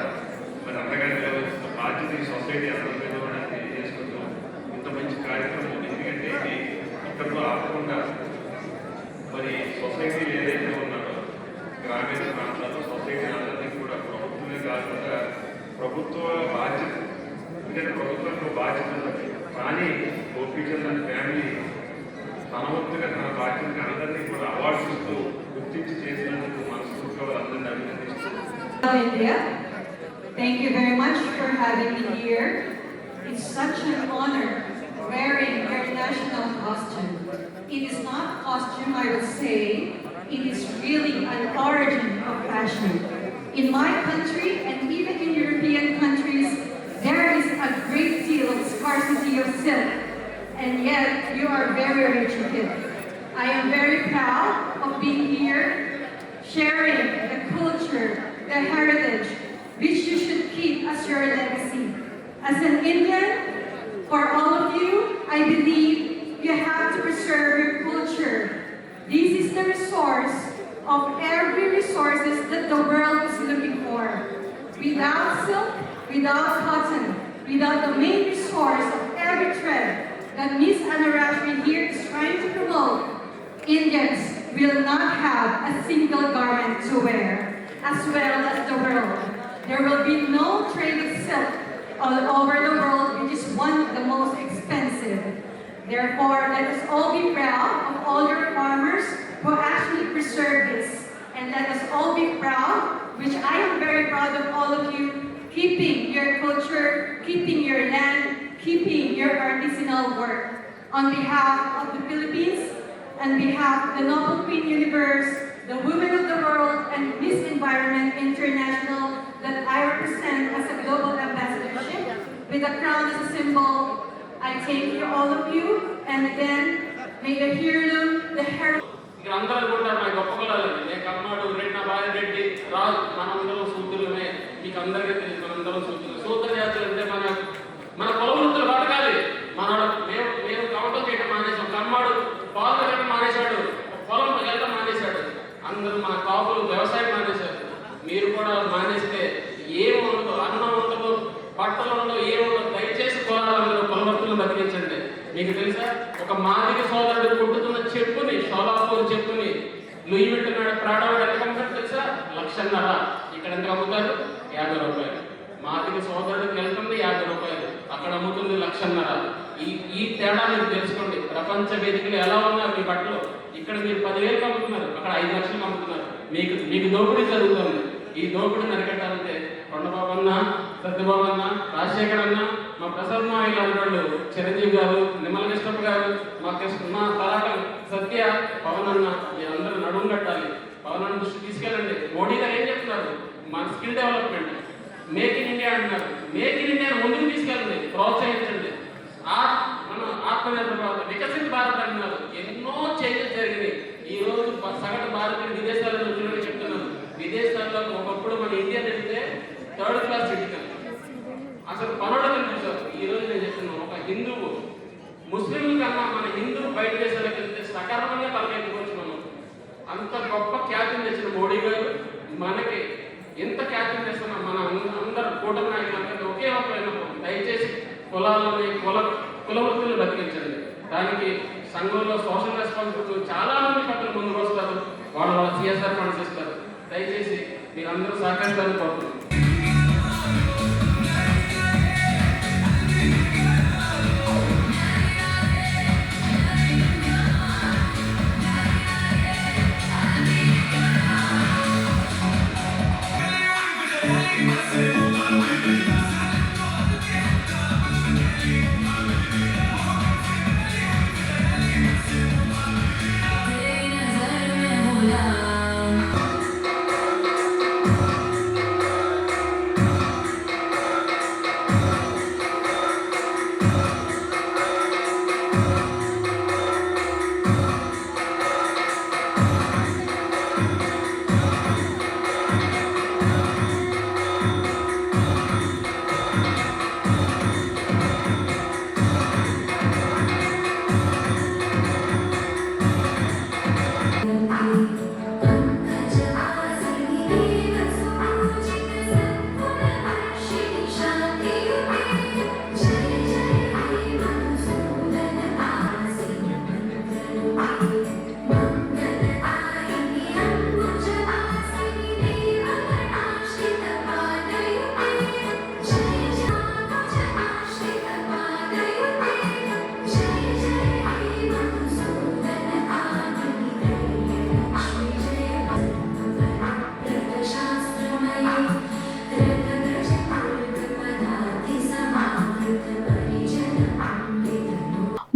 మరి అందంగా నిలవలసిన బాధ్యత ఈ సొసైటీ అందరి మీద కూడా తెలియజేసుకుంటూ ఇంత మంచి కార్యక్రమం ఇక్కడతో ఆపకుండా మరి సొసైటీలు ఏదైతే ఉన్నారో గ్రామీణ ప్రాంతాల్లో సొసైటీ అందరినీ కూడా ప్రభుత్వమే కాకుండా ప్రభుత్వ బాధ్యత, ఎందుకంటే ప్రభుత్వంలో బాధ్యత ఉన్నది. కానీ గోపీచంద్ అండ్ ఫ్యామిలీ తన వంతుగా తన బాధ్యతగా అందరినీ కూడా అవార్డ్స్ ఇస్తూ గుర్తించి చేసినందుకు మనస్ఫూర్తిగా వాళ్ళందరినీ అభినందిస్తున్నాను. India, thank you very much for having me here. It's such an honor wearing your national costume. It is not costume, I would say. It is really an origin of fashion. In my country and even in European countries, there is a great deal of scarcity of silk, and yet you are very rich in it. I am very proud of being here, sharing the culture, the heritage, which you should keep as your legacy. As an Indian, for all of you, I believe you have to preserve your culture. This is the resource of every resources that the world is looking for. Without silk, without cotton, without the main resource of every thread that Ms. Anurashmi here is trying to promote, Indians will not have a single garment to wear, as well as the world. There will be no traded silk all over the world, which is one of the most expensive. Therefore, let us all be proud of all your farmers who actually preserve this. And let us all be proud, which I am very proud of all of you, keeping your culture, keeping your land, keeping your artisanal work. On behalf of the Philippines, on behalf of the Noble Queen Universe, the Women of the World, and Miss Environment International that I represent as a global ambassadorship, with the crown as a symbol, I thank you, all of you, and again, may the heirloom, the heritage. ఇక్కడ అందరూ అనుకుంటారు నా గొప్ప కులాలని, నేను కమ్మాడు, రెడ్డి, నా భార్య రెడ్డి, రాజు, మనందరం సూత్రులమే. మీకు అందరికీ తెలుసు, మనందరం సూత్రులు. సూత్ర జాతులు అంటే మన కుల వృత్తులు బతకాలి. మేము కవటం చేయడం మానేసాం. కమ్మాడు పాలు పెట్టడం మానేశాడు, పొలం వెళ్ళడం మానేశాడు. అందరూ మన కాపులు వ్యవసాయం మానేశారు. మీరు కూడా మానేస్తే ఏముండదు, అన్నం ఉండదు, బట్టలు ఉండదు, ఏముండదు. దయచేసి కులాలందరూ కులవృత్తులను బతికించండి. మీకు తెలుసా, ఒక మాదిరి సోదరుడు కుట్టుతున్న చెప్పుని, షోలాపూర్ చెప్పుని లూయి వింటున్నాడు ప్రాడవాడు ఎంత అమ్ముతాడు తెలుసా? 1,50,000. ఇక్కడ ఎంత అమ్ముతారు? 50 రూపాయలు. మాదిరి సోదరుడికి వెళ్తుంది 50 రూపాయలు, అక్కడ అమ్ముతుంది 1,50,000. ఈ తేడా మీరు తెలుసుకోండి. ప్రపంచ వేదికలు ఎలా ఉన్నారు మీ బట్టలు? ఇక్కడ మీరు 10,000 అమ్ముతున్నారు, అక్కడ 5 లక్షలు అమ్ముతున్నారు. మీకు దోపిడీ జరుగుతుంది. ఈ దోపిడీని అరికట్టాలంటే కొండబాబు అన్న, సత్యబాబు అన్న, రాజశేఖర్ అన్న, మా ప్రసాద్ మావి లాంటి వాళ్ళు, చిరంజీవి గారు, నిమ్మల కృష్ణప్ప గారు, మా తలాటం సత్య, పవన్ అన్న, మీరందరూ నడుము కట్టాలి. పవన్ అన్న దృష్టి తీసుకెళ్ళండి. మోడీ గారు ఏం చెప్తున్నారు? మన skill development, make in India అంటున్నారు. మేక్ ఇన్ ఇండియా ముందుకు తీసుకెళ్ళండి, ప్రోత్సహించండి. మన ఆత్మనిర్భర్ భారత్, వికసిత భారత్ అంటున్నారు. ఎన్నో చేంజెస్ జరిగినాయి. ఈ రోజు సగటు భారతీయులు విదేశాలలో వచ్చినట్టు చెప్తున్నాను. విదేశాల్లో ఒకప్పుడు మన ఇండియా వెళ్తే 3rd క్లాస్ సిటిజన్, అసలు పనులను చూసారు. ఈ రోజు నేను చెప్తున్నాను, ఒక హిందువు ముస్లింల కన్నా మన హిందువు బయట దేశాలకు వెళ్తే సకారణంగా తలకెత్తుకోవచ్చు. మనం అంత గొప్ప ఖ్యాతిని తెచ్చిన మోడీ గారు మనకి ఎంత ఖ్యాతిని తెస్తున్నాం. మన అందరు కూటమి నాయకులందరికీ ఒకే ఒక విన్నపం, దయచేసి కులాలని కుల వృత్తులు బతికించండి. దానికి సంఘంలో సోషల్ రెస్పాన్సిబిలిటీ చాలా మంది పక్కన ముందుకు వస్తారు, వాళ్ళ CSR ఫండ్స్ ఇస్తారు. దయచేసి మీరందరూ సహకరిస్తారని కోరుతున్నాను.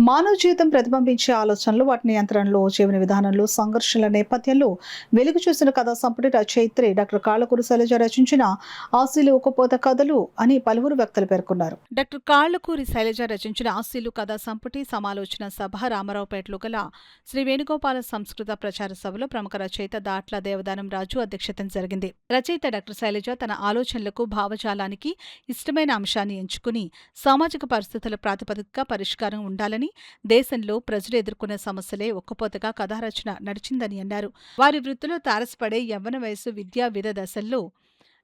మానవ జీవితం ప్రతిబింబించే ఆలోచనలు, వాటి నియంత్రణలో, జీవన విధానంలో సంఘర్షణల నేపథ్యంలో వెలుగు చూసిన కథా సంపుటి రచయిత్రి డాక్టర్ కాళ్ళకూరి శైలజ రచించిన ఆశీలు ఒకపోత కథలు అని పలువురు వ్యక్తులు పేర్కొన్నారు. డాక్టర్ కాళ్ళకూరి శైలజ రచించిన ఆశీలు కథా సంపుటి సమాలోచన సభ రామారావుపేటలో గల శ్రీ వేణుగోపాల సంస్కృత ప్రచార సభలో ప్రముఖ రచయిత దాట్ల దేవదానం రాజు అధ్యక్షతన జరిగింది. రచయిత డాక్టర్ శైలజ తన ఆలోచనలకు, భావజాలానికి ఇష్టమైన అంశాన్ని ఎంచుకుని సామాజిక పరిస్థితుల ప్రాతిపదికగా పరిష్కారం ఉండాలని, దేశంలో ప్రజలు ఎదుర్కొన్న సమస్యలే ఒక్కపోతగా కథారచన నడిచిందని అన్నారు. వారి వృత్తిలో తారసపడే యవ్వన వయసు, విద్యా విధ దశల్లో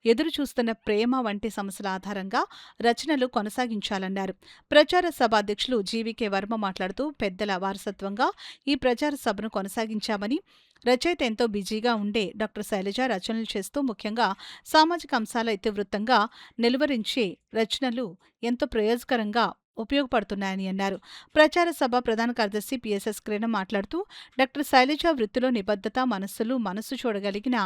ఎదురు చూస్తున్న ప్రేమ వంటి సమస్యల ఆధారంగా రచనలు కొనసాగించాలన్నారు. ప్రచార సభ అధ్యక్షులు జీవీకే వర్మ మాట్లాడుతూ, పెద్దల వారసత్వంగా ఈ ప్రచార సభను కొనసాగించామని, రచయిత ఎంతో బిజీగా ఉండే డాక్టర్ శైలజ రచనలు చేస్తూ ముఖ్యంగా సామాజిక అంశాల ఇతివృత్తంగా నిలువరించే రచనలు ఎంతో ప్రయోజకరంగా ఉపయోగపడుతున్నాయని అన్నారు. ప్రచార సభ ప్రధాన కార్యదర్శి పిఎస్ఎస్ కిరణ్ మాట్లాడుతూ, డాక్టర్ శైలజ వృత్తిలో నిబద్ధత, మనస్సు చూడగలిగిన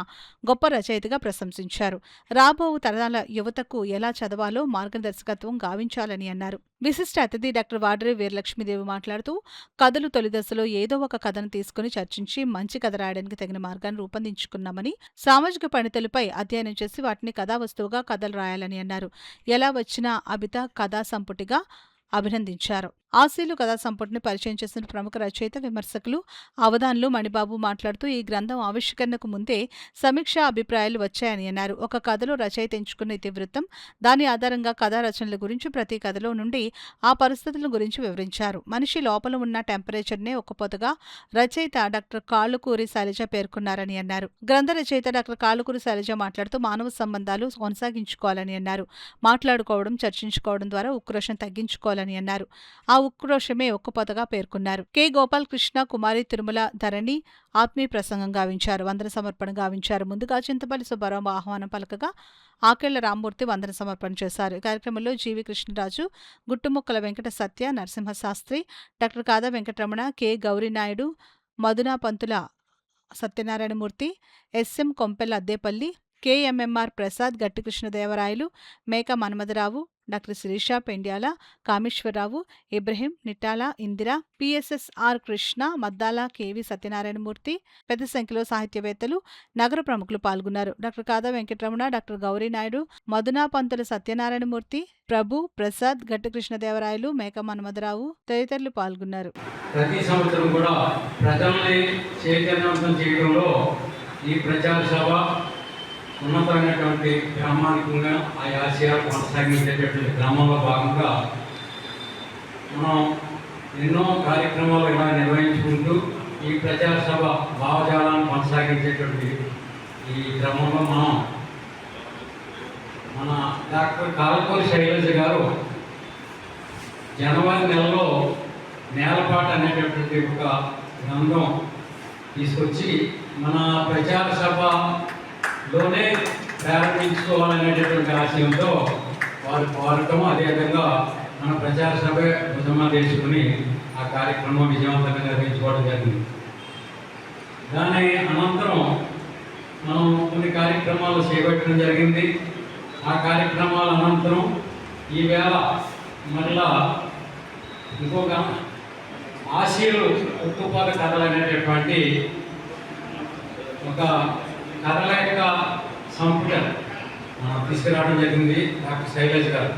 గొప్ప రచయితగా ప్రశంసించారు. రాబో తరాల యువతకు ఎలా చదవాలో మార్గదర్శకత్వం గావించాలని అన్నారు. విశిష్ట అతిథి డాక్టర్ వాడరే వీరలక్ష్మీదేవి మాట్లాడుతూ, కథలు తొలి దశలో ఏదో ఒక కథను తీసుకుని చర్చించి మంచి కథ రాయడానికి తగిన మార్గాన్ని రూపొందించుకున్నామని, సామాజిక పణితులపై అధ్యయనం చేసి వాటిని కథావస్తువుగా కథలు రాయాలని అన్నారు. ఎలా వచ్చినా అభిత కథా సంపుటిగా అభినందించారు. ఆశీలు కథా సంపుటిని పరిచయం చేసిన ప్రముఖ రచయిత, విమర్శకులు అవధాన్లు మణిబాబు మాట్లాడుతూ, ఈ గ్రంథం ఆవిష్కరణకు ముందే సమీక్షా అభిప్రాయాలు వచ్చాయని అన్నారు. ఒక కథలో రచయిత ఎంచుకున్న ఇతివృత్తం, దాని ఆధారంగా కథా రచనల గురించి, ప్రతి కథలో నుండి ఆ పరిస్థితుల గురించి వివరించారు. మనిషి లోపల ఉన్న టెంపరేచర్నే ఒక్కపోతగా రచయిత డాక్టర్ కాళ్ళకూరి శైలజ పేర్కొన్నారని అన్నారు. గ్రంథ రచయిత డాక్టర్ కాళ్ళకూరి శైలజ మాట్లాడుతూ, మానవ సంబంధాలు కొనసాగించుకోవాలని అన్నారు. మాట్లాడుకోవడం, చర్చించుకోవడం ద్వారా ఉక్రోషం తగ్గించుకోవాలని అన్నారు. ఆ ఉక్రోషమే ఒక్కపోతగా పేర్కొన్నారు. కె గోపాలకృష్ణ, కుమారి తిరుమల ధరణి ఆత్మీయ ప్రసంగం గావించారు. వందన సమర్పణ గావించారు. ముందుగా చింతపల్లి సుబ్బారావు ఆహ్వానం పలకగా ఆకేళ్ల రామ్మూర్తి వందన సమర్పణ చేశారు. ఈ కార్యక్రమంలో జీవి కృష్ణరాజు, గుట్టుముక్కల వెంకట సత్య, నరసింహశాస్త్రి, డాక్టర్ కాదా వెంకటరమణ, కె గౌరీనాయుడు, మధునా పంతుల సత్యనారాయణమూర్తి, ఎస్ఎం కొంపెల్ల అద్దేపల్లి, కెఎంఎంఆర్ ప్రసాద్, గట్టి కృష్ణదేవరాయలు, మేక మన్మథరావు, డాక్టర్ శిరీష పెండ్యాల, కామేశ్వరరావు, ఇబ్రహీం, నిటాల, ఇందిర, పిఎస్ఎస్ఆర్ కృష్ణ, మద్దాల, కెవి సత్యనారాయణమూర్తి, పెద్ద సంఖ్యలో సాహిత్యవేత్తలు, నగర ప్రముఖులు పాల్గొన్నారు. డాక్టర్ కాదా వెంకటరమణ, డాక్టర్ గౌరీనాయుడు, మధునా పంతుల సత్యనారాయణమూర్తి, ప్రభు, ప్రసాద్, గట్టి కృష్ణదేవరాయలు, మేక మన్మథరావు తదితరులు పాల్గొన్నారు. ప్రతి సంవత్సరం కూడా ప్రజల్ని చైతన్యవంతం చేయడంలో ఈ ప్రచార సభ ఉన్నతమైనటువంటి ప్రామాణికంగా ఆ ఆశయాలు కొనసాగించేటటువంటి క్రమంలో భాగంగా మనం ఎన్నో కార్యక్రమాలు ఇలా నిర్వహించుకుంటూ ఈ ప్రచార సభ భావజాలాన్ని కొనసాగించేటువంటి ఈ క్రమంలో మన డాక్టర్ కాళ్ళకూరి శైలజ గారు జనవరి నెలలో నేలపాట అనేటటువంటి ఒక గ్రంథం తీసుకొచ్చి మన ప్రచార సభలోనే ప్రారంభించుకోవాలనేటటువంటి ఆశయంతో వారు కోరటం, అదేవిధంగా మన ప్రచార సభ భుజమా తీసుకుని ఆ కార్యక్రమం విజయవంతంగా నిర్వహించుకోవడం జరిగింది. దాని అనంతరం మనం కొన్ని కార్యక్రమాలు చేపట్టడం జరిగింది. ఆ కార్యక్రమాల అనంతరం ఈవేళ మళ్ళా ఇంకొక ఆశీలు ఉక్కుపాద కథలు అనేటటువంటి ఒక కథల యొక్క సంపుటం తీసుకురావడం జరిగింది డాక్టర్ శైలజ గారు.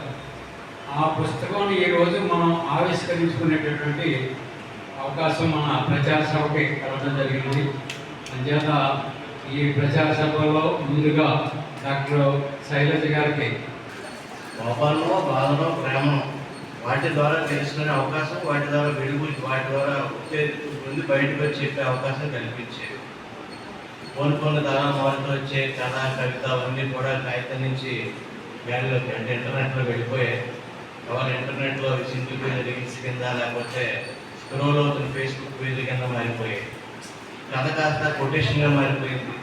ఆ పుస్తకాన్ని ఈరోజు మనం ఆవిష్కరించుకునేటటువంటి అవకాశం మన ప్రచార సభకి కలగడం జరిగింది. అంచేత ఈ ప్రచార సభలో ముందుగా డాక్టర్ శైలజ గారికి కోపాలను, బాధను, ప్రేమను వాటి ద్వారా తెలుసుకునే అవకాశం, వాటి ద్వారా వెలుగు, వాటి ద్వారా ముందు బయటకు వచ్చి చెప్పే అవకాశం కల్పించేది. కొన్ని తరాల మొదటి వచ్చే కథ, కవిత అవన్నీ కూడా కాగితం నుంచి వ్యాలీలోకి అంటే ఇంటర్నెట్లో వెళ్ళిపోయాయి. ఎవరు ఇంటర్నెట్లో సింగిల్ పేజ్ రీల్స్ కింద, లేకపోతే స్క్రోల్ అవుతున్న ఫేస్బుక్ పేజ్ కింద మారిపోయాయి. కథ కాస్త కొటేషన్గా మారిపోయింది.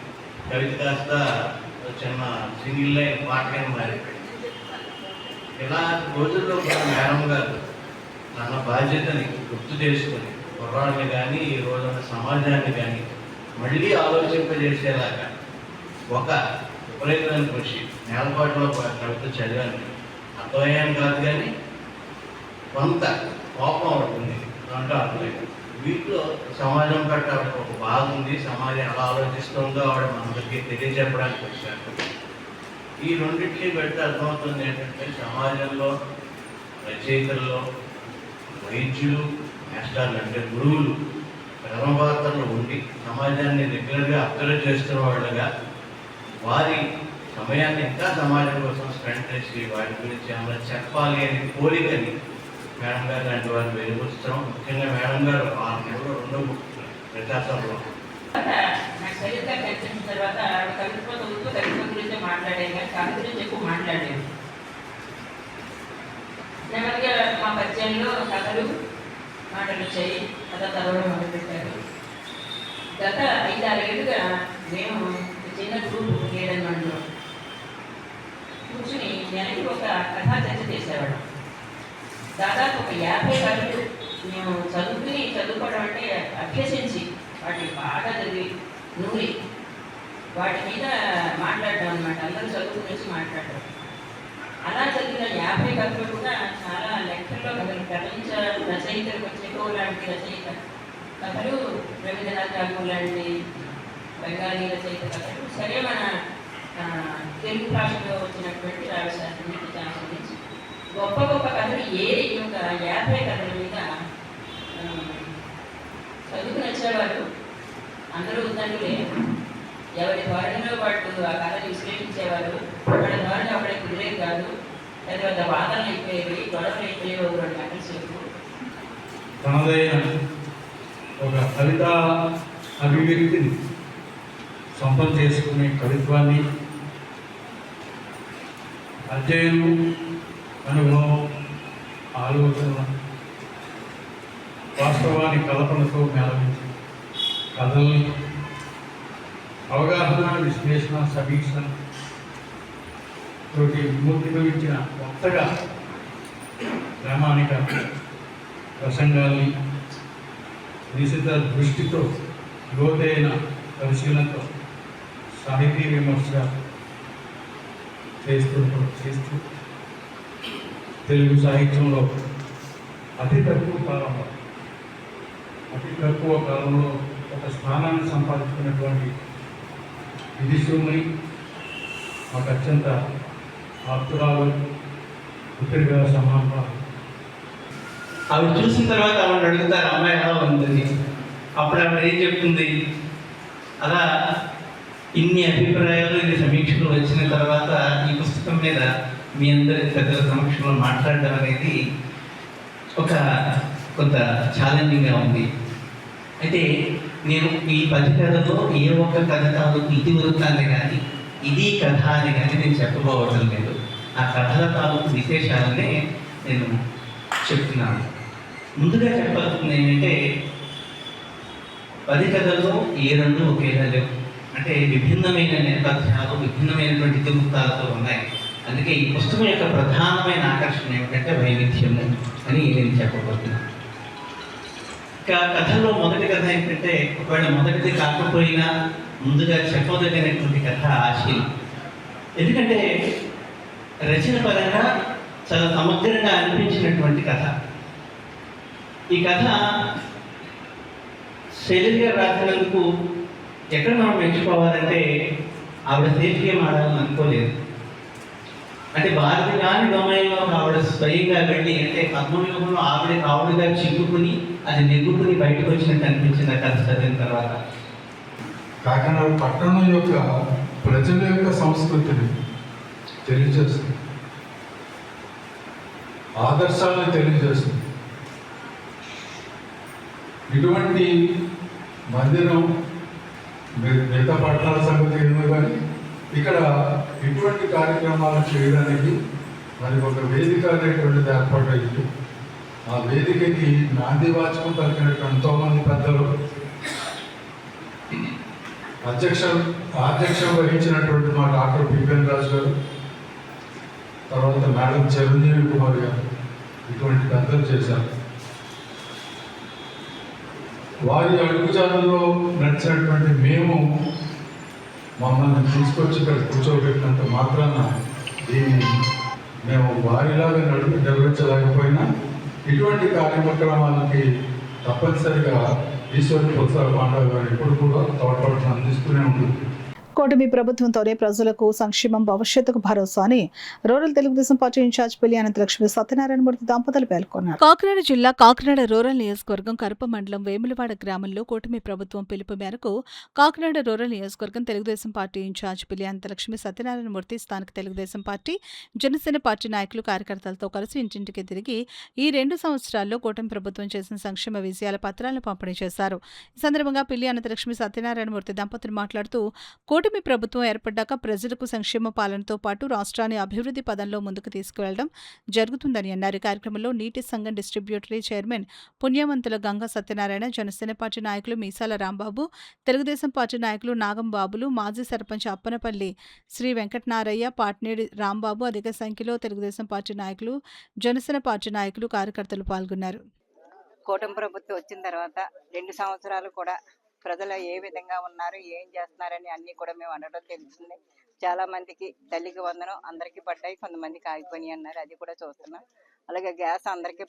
కవిత కాస్త చిన్న సింగిల్ లైన్ పాట కింద మారిపోయింది. ఇలా రోజుల్లో కూడా మేడం గారు తన బాధ్యతని గుర్తు చేసుకుని కుర్రాళ్ళని కానీ, ఈ రోజున్న సమాజాన్ని కానీ మళ్ళీ ఆలోచింపజేసేలాగా ఒక విపరీతమైన కృషి. నేలపాటులో కవిత చదివాను, అర్థమయ్యాను కాదు, కానీ కొంత కోపం అవుతుంది. దాంట్లో అర్థమైంది. వీటిలో సమాజం పట్ల ఒక బాధ ఉంది, సమాజం ఎలా ఆలోచిస్తుందో ఆవిడ మనకి తెలియజెప్పడానికి వచ్చారు. ఈ రెండింటినీ పెడితే అర్థమవుతుంది ఏంటంటే సమాజంలో రచయితల్లో వైద్యులు, మాస్టర్లు అంటే గురువులు ప్రథమ పాత్రలో ఉండి సమాజాన్ని రెగ్యులర్గా అబ్జర్వ్ చేస్తున్న వాళ్ళగా వారి సమయాన్ని ఇంకా సమాజం కోసం స్పెండ్ చేసి వాటి గురించి ఏమైనా చెప్పాలి అనే కోరికని మేడం గారు లాంటి వారిని వెలుగుస్తున్నాం. ముఖ్యంగా మేడం గారు 6 నెలలు 2 ప్రచారంలో నాకు సరిగ్గా కనిపించిన తర్వాత కవిత్వ చదువుతూ కవిత్వం గురించి మాట్లాడాను, కానీ కవి గురించి ఎక్కువ మాట్లాడాను. నెమ్మదిగా మా పద్యంలో కథలు మాటలు వచ్చాయి, కథ చదవడం మొదలుపెట్టారు. గత 5-6 ఏళ్ళుగా మేము చిన్న గ్రూప్ లేదన్నమాట కూర్చుని నెలకి ఒక కథా చర్చ చేసేవాళ్ళం. దాదాపు ఒక 50 కథలు మేము చదువుకోవడం అంటే అభ్యసించి వాటిని బాగా చదివి నూరి వాటి మీద మాట్లాడడం అనమాట. అందరూ చదువుకునేసి మాట్లాడడం. అలా చదివిన 50 కథలు కూడా చాలా లెక్కల్లో కథలు ప్రపంచ రచయితలకు చెకో లాంటి రచయిత కథలు, రవీంద్రనాథ్ ఠాగూర్ లాంటి బెంగాలీ రచయిత కథలు, సరే మన తెలుగు భాషలో వచ్చినటువంటి రావిశాస్త్రి ఛాన్స్ నుంచి గొప్ప గొప్ప కథలు ఒక 50 కథల మీద చదువుకుని వచ్చేవారు. అందరూ ఉద్దండులే, ఎవరి ధోరణిలో వాళ్ళు ఆ కథను విశ్లేషించేవారు. వాళ్ళ ధోరణి అప్పుడే కుదిరేది కాదు, పెద్ద పెద్ద వాదనలు అయిపోయేవి, గొడవలు అయిపోయేవి. 2 గంటల సేపు తనదైన ఒక కవిత అభివ్యక్తిని సొంతం చేసుకునే కవిత్వాన్ని అధ్యయనం, అనుభవం, ఆలోచన, వాస్తవాన్ని కల్పనతో మేళవించి కథల్ని అవగాహన, విశ్లేషణ, సమీక్ష తోటి విముక్తిభవించిన కొత్తగా ప్రామాణిక ప్రసంగాల్ని నిశిత దృష్టితో, లోతైన పరిశీలనతో సాహితీ విమర్శ చేస్తూ తెలుగు సాహిత్యంలో అతి తక్కువ కాలంలో ఒక స్థానాన్ని సంపాదించుకున్నటువంటి విధిశూని మాకు అత్యంత ఆప్తురాలు, ఉత్తరిగా సమానం. ఆవిడ చూసిన తర్వాత ఆవిడ అడుగుతారు, అమ్మాయి ఎలా ఉంది? అప్పుడు ఆవిడ ఏం చెప్తుంది? అలా ఇన్ని అభిప్రాయాలు, ఇన్ని సమీక్షలు వచ్చిన తర్వాత ఈ పుస్తకం మీద మీ అందరి పెద్దల సమక్షంలో మాట్లాడడం అనేది కొంత ఛాలెంజింగ్గా ఉంది. అయితే నేను ఈ 10 కథలో ఏ ఒక్క కథ తాలూకు ఇతివృత్తాన్ని కానీ ఇది కథ అని కానీ నేను చెప్పబోవడం లేదు. ఆ కథల తాలూకు విశేషాలనే నేను చెప్తున్నాను. ముందుగా చెప్పాల్సింది ఏంటంటే 10 కథల్లో ఏ 2 ఒకేలా లేవు. అంటే విభిన్నమైన నేపథ్యాలు, విభిన్నమైనటువంటి ఇతివృత్తాలతో ఉన్నాయి. అందుకే ఈ పుస్తకం యొక్క ప్రధానమైన ఆకర్షణ ఏమిటంటే వైవిధ్యము అని నేను చెప్పబోతున్నాను. ఇంకా కథల్లో మొదటి కథ ఏంటంటే, ఒకవేళ మొదటిది కాకపోయినా ముందుగా చెప్పదగినటువంటి కథ ఆశీల్. ఎందుకంటే రచన పరంగా చాలా సమగ్రంగా అనిపించినటువంటి కథ. ఈ కథ శైలజ గారు రాసినందుకు ఎక్కడ మనం మెచ్చుకోవాలంటే, ఆవిడ సేఫ్గా ఆడాలని అనుకోలేదు. అంటే భారతి కాని డొమైన్లో ఆవిడ స్వయంగా వెళ్ళి, అంటే పద్మవ్యూహంలో ఆవిడగా చిక్కుకుని అది నెగ్గుకుని బయటకు వచ్చినట్టు అనిపించింది ఆ కథ చదివిన తర్వాత. కాకినాడ పట్టణం యొక్క ప్రజల యొక్క సంస్కృతిని తెలియజేస్తుంది, ఆదర్శాలను తెలియజేస్తుంది. ఇటువంటి మందిరం మిగతా పట్టణాల సంగతి ఏమో కానీ ఇక్కడ ఇటువంటి కార్యక్రమాలు చేయడానికి మరి ఒక వేదిక అనేటువంటిది ఏర్పాటైంది. ఆ వేదికకి నాంది వాచకం పలికినటువంటి ఎంతోమంది పెద్దలు, అధ్యక్షం వహించినటువంటి మా డాక్టర్ బిపిన్ రాజు గారు, తర్వాత మేడం చిరంజీవి కుమార్ గారు, ఇటువంటి పెద్దలు చేశారు. వారి అడుగుజాడల్లో నడిచినటువంటి మేము మమ్మల్ని తీసుకొచ్చి ఇక్కడ కూర్చోబెట్టినంత మాత్రాన దీన్ని మేము వారిలాగా నిర్వహించలేకపోయినా ఇటువంటి కార్యక్రమాలకి తప్పనిసరిగా ఈశ్వరుని ఉత్సవ పాండవ గారు ఎప్పుడు కూడా తోడ్పాటును అందిస్తూనే ఉంటుంది. కూటమి ప్రభుత్వంతోనే ప్రజలకు సంక్షేమం, భవిష్యత్తుకు భరోసా అని రూరల్ తెలుగుదేశం పార్టీ ఇన్ఛార్జ్ పిల్లి అనంతలక్ష్మి సత్యనారాయణమూర్తి దంపతులు పేర్కొన్నారు. కాకినాడ జిల్లా కాకినాడ రూరల్ నియోజకవర్గం కరప మండలం వేములవాడ గ్రామంలో కూటమి ప్రభుత్వం పిలుపు మేరకు కాకినాడ రూరల్ నియోజకవర్గం తెలుగుదేశం పార్టీ ఇన్ఛార్జ్ పిల్లి అనంతలక్ష్మి సత్యనారాయణమూర్తి స్థానిక తెలుగుదేశం పార్టీ, జనసేన పార్టీ నాయకులు, కార్యకర్తలతో కలిసి ఇంటింటికి తిరిగి ఈ 2 సంవత్సరాల్లో కూటమి ప్రభుత్వం చేసిన సంక్షేమ విజయాల పత్రాలను పంపిణీ చేశారు. ఈ సందర్భంగా పిల్లి అనంతలక్ష్మి సత్యనారాయణమూర్తి దంపతులు మాట్లాడుతూ కూటమి ప్రభుత్వం ఏర్పడ్డాక ప్రజలకు సంక్షేమ పాలనతో పాటు రాష్ట్రాన్ని అభివృద్ధి పదంలో ముందుకు తీసుకువెళ్లడం జరుగుతుందని అన్నారు. కార్యక్రమంలో నీటి సంఘం distributary chairman Punyavantula Ganga Satyanarayana, Janasena party నాయకులు మీసాల రాంబాబు, తెలుగుదేశం పార్టీ నాయకులు నాగంబాబులు, మాజీ సర్పంచ్ అప్పనపల్లి శ్రీ వెంకటనారయ్య, పాట్నేడి రాంబాబు, అధిక సంఖ్యలో తెలుగుదేశం పార్టీ నాయకులు, జనసేన పార్టీ నాయకులు, కార్యకర్తలు పాల్గొన్నారు. కూటమి ప్రభుత్వం వచ్చిన తర్వాత 2 సంవత్సరాలు కూడా ప్రజలు ఏ విధంగా ఉన్నారు, ఏం చేస్తున్నారని అన్నీ కూడా మేము అనడం తెలుస్తుంది. చాలా మందికి తల్లికి వందనం అందరికీ పడ్డాయి, కొంతమందికి ఆగిపోయి అన్నారు, అది కూడా చూస్తున్నాం. అలాగే గ్యాస్ అందరికీ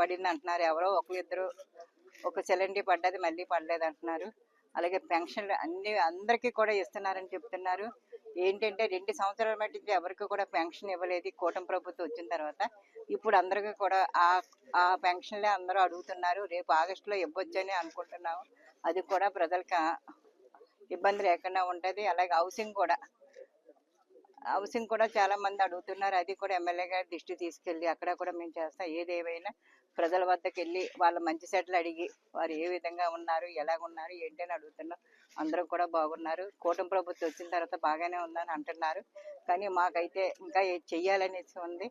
పడింది అంటున్నారు, ఎవరో ఒకరిద్దరు ఒక సిలిండర్ పడ్డది మళ్ళీ పడలేదు అంటున్నారు. అలాగే పెన్షన్లు అందరికీ కూడా ఇస్తున్నారని చెప్తున్నారు. ఏంటంటే 2 సంవత్సరాల మట్టికి ఎవరికి కూడా పెన్షన్ ఇవ్వలేదు కూటమి ప్రభుత్వం వచ్చిన తర్వాత. ఇప్పుడు అందరికీ కూడా ఆ పెన్షన్లే అందరూ అడుగుతున్నారు. రేపు ఆగస్టులో ఇవ్వచ్చని అనుకుంటున్నాము. అది కూడా ప్రజలకు ఇబ్బంది లేకుండా ఉంటుంది. అలాగే హౌసింగ్ కూడా చాలా మంది అడుగుతున్నారు. అది కూడా ఎమ్మెల్యే గారి దృష్టి తీసుకెళ్ళి అక్కడ కూడా మేము చేస్తాం. ఏదేమైనా ప్రజల వద్దకు వెళ్ళి వాళ్ళ మంచి సెట్లు అడిగి వారు ఏ విధంగా ఉన్నారు, ఎలాగున్నారు, ఏంటని అడుగుతున్నాం. అందరూ కూడా బాగున్నారు. కూటమి ప్రభుత్వం వచ్చిన తర్వాత బాగానే ఉందని అంటున్నారు. కానీ మాకైతే ఇంకా చెయ్యాలనేసి ఉంది.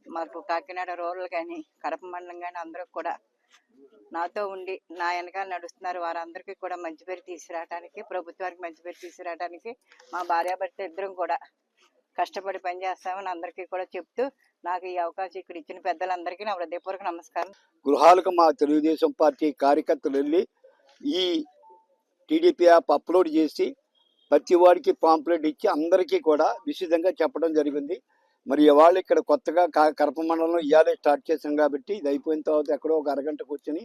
మాకు కాకినాడ రూరల్ కానీ కడప మండలం కానీ అందరూ కూడా నాతో ఉండి నా వెనకాల నడుస్తున్నారు. వారందరికీ కూడా మంచి పేరు తీసుకురావడానికి, ప్రభుత్వానికి మంచి పేరు తీసుకురావడానికి మా భార్యాభర్త ఇద్దరం కూడా కష్టపడి పనిచేస్తామని అందరికీ కూడా చెప్తూ నాకు ఈ అవకాశం ఇక్కడ ఇచ్చిన పెద్దలందరికీ నా హృదయపూర్వక నమస్కారం. గృహాలకు మా తెలుగుదేశం పార్టీ కార్యకర్తలు వెళ్ళి ఈ టీడీపీ యాప్ అప్లోడ్ చేసి ప్రతి వాడికి పాంప్లెట్ ఇచ్చి అందరికీ కూడా విశదంగా చెప్పడం జరిగింది. మరి ఇవాళ ఇక్కడ కొత్తగా కరప మండలంలో ఇవాళే స్టార్ట్ చేసాం కాబట్టి ఇది అయిపోయిన తర్వాత ఎక్కడో ఒక అరగంట కూర్చొని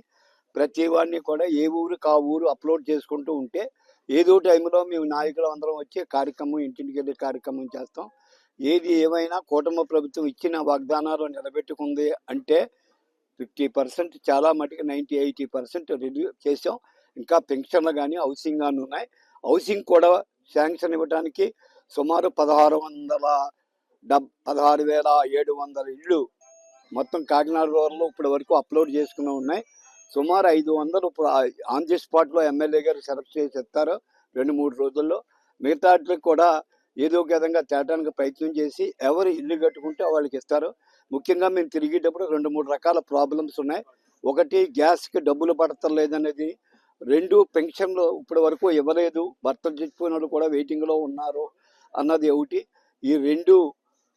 ప్రతి వాడిని కూడా ఏ ఊరికి ఆ ఊరు అప్లోడ్ చేసుకుంటూ ఉంటే ఏదో టైంలో మేము నాయకులు అందరం వచ్చి కార్యక్రమం ఇంటింటికి వెళ్ళే కార్యక్రమం చేస్తాం. ఏది ఏమైనా కూటమి ప్రభుత్వం ఇచ్చిన వాగ్దానాలు నిలబెట్టుకుంది అంటే 50% చాలా మటుకు 90-80% రివ్యూ చేసాం. ఇంకా పెన్షన్లు కానీ హౌసింగ్ కానీ ఉన్నాయి. హౌసింగ్ కూడా శాంక్షన్ ఇవ్వడానికి సుమారు 16,700 ఇళ్ళు మొత్తం కాకినాడ రూరల్లో ఇప్పటి వరకు అప్లోడ్ చేసుకుని ఉన్నాయి. సుమారు 500 ఇప్పుడు ఆన్ ది స్పాట్లో ఎమ్మెల్యే గారు సెలెక్ట్ చేసి ఇస్తారు 2-3 రోజుల్లో. మిగతాట్లకి కూడా ఏదో ఒక విధంగా తేటానికి ప్రయత్నం చేసి ఎవరు ఇల్లు కట్టుకుంటే వాళ్ళకి ఇస్తారు. ముఖ్యంగా మేము తిరిగేటప్పుడు 2-3 రకాల ప్రాబ్లమ్స్ ఉన్నాయి. ఒకటి గ్యాస్కి డబ్బులు పడతలేదనేది, 2 పెన్షన్లు ఇప్పటి వరకు ఇవ్వలేదు, భర్త చచ్చిపోయిన వాళ్ళు కూడా వెయిటింగ్లో ఉన్నారు అన్నది ఒకటి. ఈ 2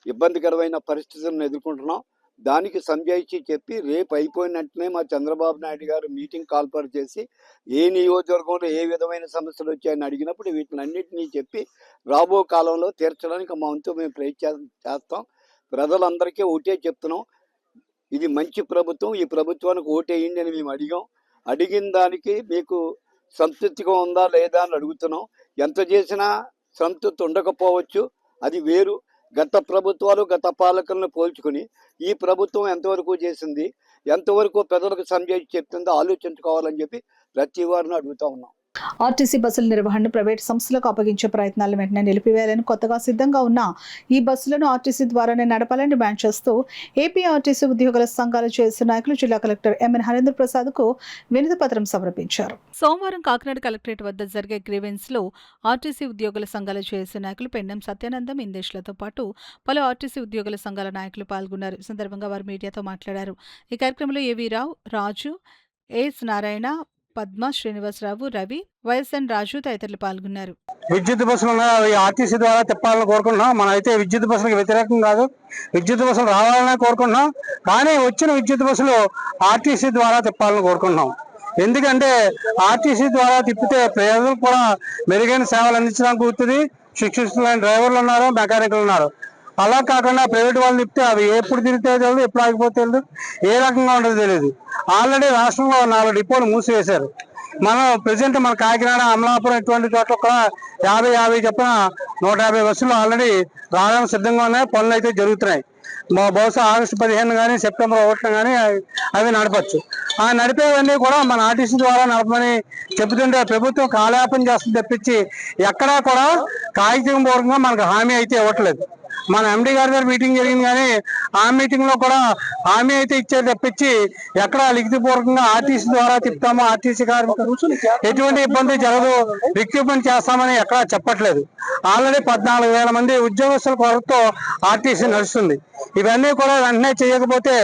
ఇబ్బందికరమైన పరిస్థితులను ఎదుర్కొంటున్నాం. దానికి సంజాయిషి చెప్పి రేపు అయిపోయిన వెంటనే మా చంద్రబాబు నాయుడు గారు మీటింగ్ కాల్ఫర్ చేసి ఏ నియోజకవర్గంలో ఏ విధమైన సమస్యలు వచ్చాయని అడిగినప్పుడు వీటినన్నింటినీ చెప్పి రాబో కాలంలో తీర్చడానికి మా వంతు మేము ప్రయత్నం చేస్తాం. ప్రజలందరికీ ఓటే చెప్తున్నాం, ఇది మంచి ప్రభుత్వం, ఈ ప్రభుత్వానికి ఓటేయండి అని మేము అడిగిన దానికి మీకు సంతృప్తిగా ఉందా లేదా అని అడుగుతున్నాం. ఎంత చేసినా సంతృప్తి ఉండకపోవచ్చు, అది వేరు. గత ప్రభుత్వాలు గత పాలకులను పోల్చుకుని ఈ ప్రభుత్వం ఎంతవరకు చేసింది, ఎంతవరకు ప్రజలకు సంజాయిషి చెప్తుందో ఆలోచించుకోవాలని చెప్పి ప్రతి వారిని అడుగుతా ఉన్నాం. ఆర్టీసీ బస్సుల నిర్వహణను ప్రైవేట్ సంస్థలకు అప్పగించే ప్రయత్నాలు వెంటనే నిలిపివేయాలని, కొత్తగా సిద్ధంగా ఉన్న ఈ బస్సులను ఆర్టీసీ ద్వారానే నడపాలని డిమాండ్ చేస్తూ ఏపీ ఆర్టీసీ ఉద్యోగుల సంఘాల జేఏసీ నాయకులు జిల్లా కలెక్టర్ ఎంఎన్ హరేంద్ర ప్రసాద్ కు వినతి పత్రం సమర్పించారు. సోమవారం కాకినాడ కలెక్టరేట్ వద్ద జరిగే గ్రీవెన్స్ లో ఆర్టీసీ ఉద్యోగుల సంఘాల జేఏసీ నాయకులు పెండం సత్యానందం, ఇందేశ్లతో పాటు పలు ఆర్టీసీ ఉద్యోగుల సంఘాల నాయకులు పాల్గొన్నారు. ఈ సందర్భంగా వారు మీడియాతో మాట్లాడారు. ఈ కార్యక్రమంలో ఏవీ రావు, రాజు, ఎస్ నారాయణ, పద్మ, శ్రీనివాసరావు, రవి, వైఎస్ఎన్ రాజు తదితరులు పాల్గొన్నారు. విద్యుత్ బస్సులు అవి ఆర్టీసీ ద్వారా తిప్పాలని కోరుకుంటున్నాం. మనం అయితే విద్యుత్ బస్సులకు వ్యతిరేకం కాదు, విద్యుత్ బస్సులు రావాలని కోరుకుంటున్నాం. కానీ వచ్చిన విద్యుత్ బస్సులు ఆర్టీసీ ద్వారా తిప్పాలని కోరుకుంటున్నాం. ఎందుకంటే ఆర్టీసీ ద్వారా తిప్పితే ప్రజలకు కూడా మెరుగైన సేవలు అందించడానికి అవుతుంది. శిక్షితులైన డ్రైవర్లు ఉన్నారు, మెకానికల్ ఉన్నారు. అలా కాకుండా ప్రైవేట్ వాళ్ళు తిప్పితే అవి ఎప్పుడు తిరిగితే తెలియదు, ఎప్పుడు ఆగిపోతే తెలియదు, ఏ రకంగా ఉండదో తెలియదు. ఆల్రెడీ రాష్ట్రంలో 4 డిపోలు మూసివేశారు. మనం ప్రజెంట్ మన కాకినాడ, అమలాపురం ఇటువంటి చోట్ల కూడా 50 చెప్పిన 150 బస్సులు ఆల్రెడీ రావడానికి సిద్ధంగా ఉన్నాయి. పనులు అయితే జరుగుతున్నాయి. బహుశా ఆగస్టు 15 కానీ సెప్టెంబర్ 1 కానీ అవి నడపచ్చు. ఆ నడిపేవన్నీ కూడా మన ఆర్టీసీ ద్వారా నడపమని చెబుతుంటే ప్రభుత్వం కాలయాపన చేస్తుంది తప్పించి ఎక్కడా కూడా కాగితంపూర్వకంగా మనకు హామీ అయితే ఇవ్వట్లేదు. మన ఎండి గారి మీటింగ్ జరిగింది కానీ ఆ మీటింగ్ లో కూడా హామీ అయితే ఇచ్చేది తప్పించి ఎక్కడ లిఖితపూర్వకంగా ఆర్టీసీ ద్వారా తిప్పుతాము, ఆర్టీసీ కార్మికులు ఎటువంటి ఇబ్బంది జరగదు, రిక్రూట్మెంట్ చేస్తామని ఎక్కడా చెప్పట్లేదు. ఆల్రెడీ 14,000 మంది ఉద్యోగస్తుల కొరతో ఆర్టీసీ నడుస్తుంది. ఇవన్నీ కూడా వెంటనే చేయకపోతే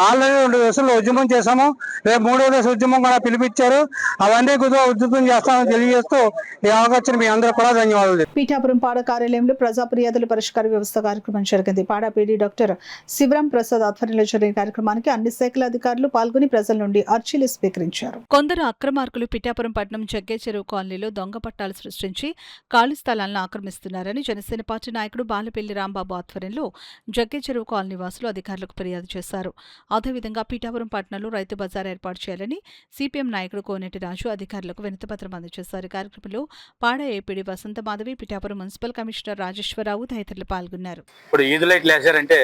ఆల్రెడీ 2 దశలు ఉద్యమం చేశాము, రేపు 3వ దశ ఉద్యమం కూడా పిలిపించారు. అవన్నీ కూడా ఉద్యమం చేస్తామని తెలియజేస్తూ ఈ అవకాశం మీ అందరూ కూడా ధన్యవాదాలు. పీఠాపురం పాడ కార్యాలయంలో ప్రజా ఫిర్యాదుల పరిష్కార వ్యవస్థ కార్యక్రమం జరిగింది. పాడ పీడీ డాక్టర్ శివరాం ప్రసాద్ ఆధ్వర్యంలో జరిగిన కార్యక్రమానికి అన్ని శాఖల అధికారులు పాల్గొని ప్రజల నుండి అర్జీలు స్వీకరించారు. కొందరు అక్రమార్కులు పిఠాపురం పట్టణం జగ్గే చెరువు కాలనీలో దొంగ పట్టాలు సృష్టించి ఖాళీ స్థలాలను ఆక్రమిస్తున్నారని జనసేన పార్టీ నాయకుడు బాలపల్లి రాంబాబు ఆధ్వర్యంలో జగ్గే చెరువు కాలనీ వాసులు అధికారులకు ఫిర్యాదు చేశారు. అదేవిధంగా పీఠాపురం పట్టణంలో రైతు బజార్ ఏర్పాటు చేయాలని సిపిఎం నాయకుడు కోనేటి రాజు అధికారులకు వినతిపత్రం అందజేశారు. కార్యక్రమంలో పాడ ఏపీడీ వసంత మాధవి, పిఠాపురం మున్సిపల్ కమిషనర్ రాజేశ్వరరావు తదితరులు పాల్గొన్నారు. ఇప్పుడు ఈది లైట్లు వేసారంటే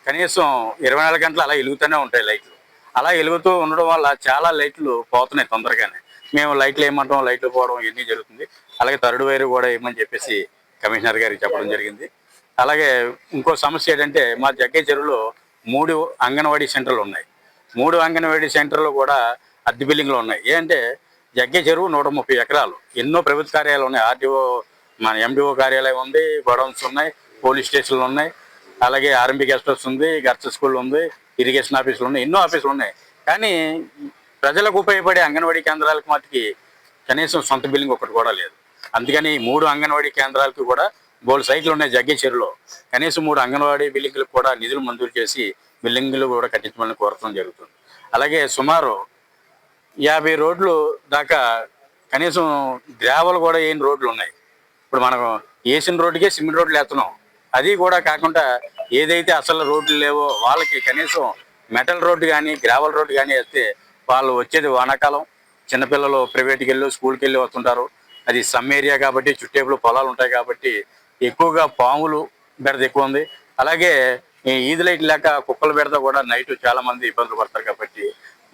కనీసం 24 గంటలు అలా వెలుగుతూనే ఉంటాయి లైట్లు. అలా వెలుగుతూ ఉండడం వల్ల చాలా లైట్లు పోతున్నాయి తొందరగానే. మేము లైట్లు వేయమంటాం, లైట్లు పోవడం ఇవన్నీ జరుగుతుంది. అలాగే థర్డ్ వైర్ కూడా వేయమని చెప్పేసి కమిషనర్ గారికి చెప్పడం జరిగింది. అలాగే ఇంకో సమస్య ఏంటంటే మా జగ్గే చెరువులో 3 అంగన్వాడీ సెంటర్లు ఉన్నాయి. 3 అంగన్వాడీ సెంటర్లు కూడా అద్దె బిల్డింగ్లు ఉన్నాయి. ఏంటంటే జగ్గే చెరువు 130 ఎకరాలు, ఎన్నో ప్రభుత్వ కార్యాలయాలు ఉన్నాయి. ఆర్టీఓ మన ఎండిఓ కార్యాలయం ఉంది, గోడౌన్స్ ఉన్నాయి, పోలీస్ స్టేషన్లు ఉన్నాయి, అలాగే ఆర్ఎంపీ గెస్ట్ హౌస్ ఉంది, గర్ల్స్ స్కూల్ ఉంది, ఇరిగేషన్ ఆఫీసులు ఉన్నాయి, ఎన్నో ఆఫీసులు ఉన్నాయి. కానీ ప్రజలకు ఉపయోగపడే అంగన్వాడీ కేంద్రాలకు మటుకి కనీసం సొంత బిల్డింగ్ ఒకటి కూడా లేదు. అందుకని 3 అంగన్వాడీ కేంద్రాలకు కూడా బోల్డ్ సైట్లు ఉన్నాయి జగ్గే చెరువులో. కనీసం 3 అంగన్వాడీ బిల్డింగ్లకు కూడా నిధులు మంజూరు చేసి బిల్డింగ్లు కూడా కట్టించమని కోరడం జరుగుతుంది. అలాగే సుమారు 50 రోడ్లు దాకా కనీసం గ్రావెల్ కూడా వేయని రోడ్లు ఉన్నాయి. ఇప్పుడు మనం వేసిన రోడ్డుకే సిమెంట్ రోడ్లు వేస్తున్నాం. అది కూడా కాకుండా ఏదైతే అసలు రోడ్లు లేవో వాళ్ళకి కనీసం మెటల్ రోడ్డు కానీ గ్రావెల్ రోడ్డు కానీ వేస్తే వాళ్ళు వచ్చేది వానాకాలం, చిన్నపిల్లలు ప్రైవేట్కి వెళ్ళి స్కూల్కి వెళ్ళి వస్తుంటారు. అది సమ్ ఏరియా కాబట్టి చుట్టేపులు పొలాలు ఉంటాయి కాబట్టి ఎక్కువగా పాములు బెడద ఎక్కువ ఉంది. అలాగే ఈది లైట్ లేక కుక్కల బెడద కూడా నైట్ చాలా మంది ఇబ్బందులు పడతారు. కాబట్టి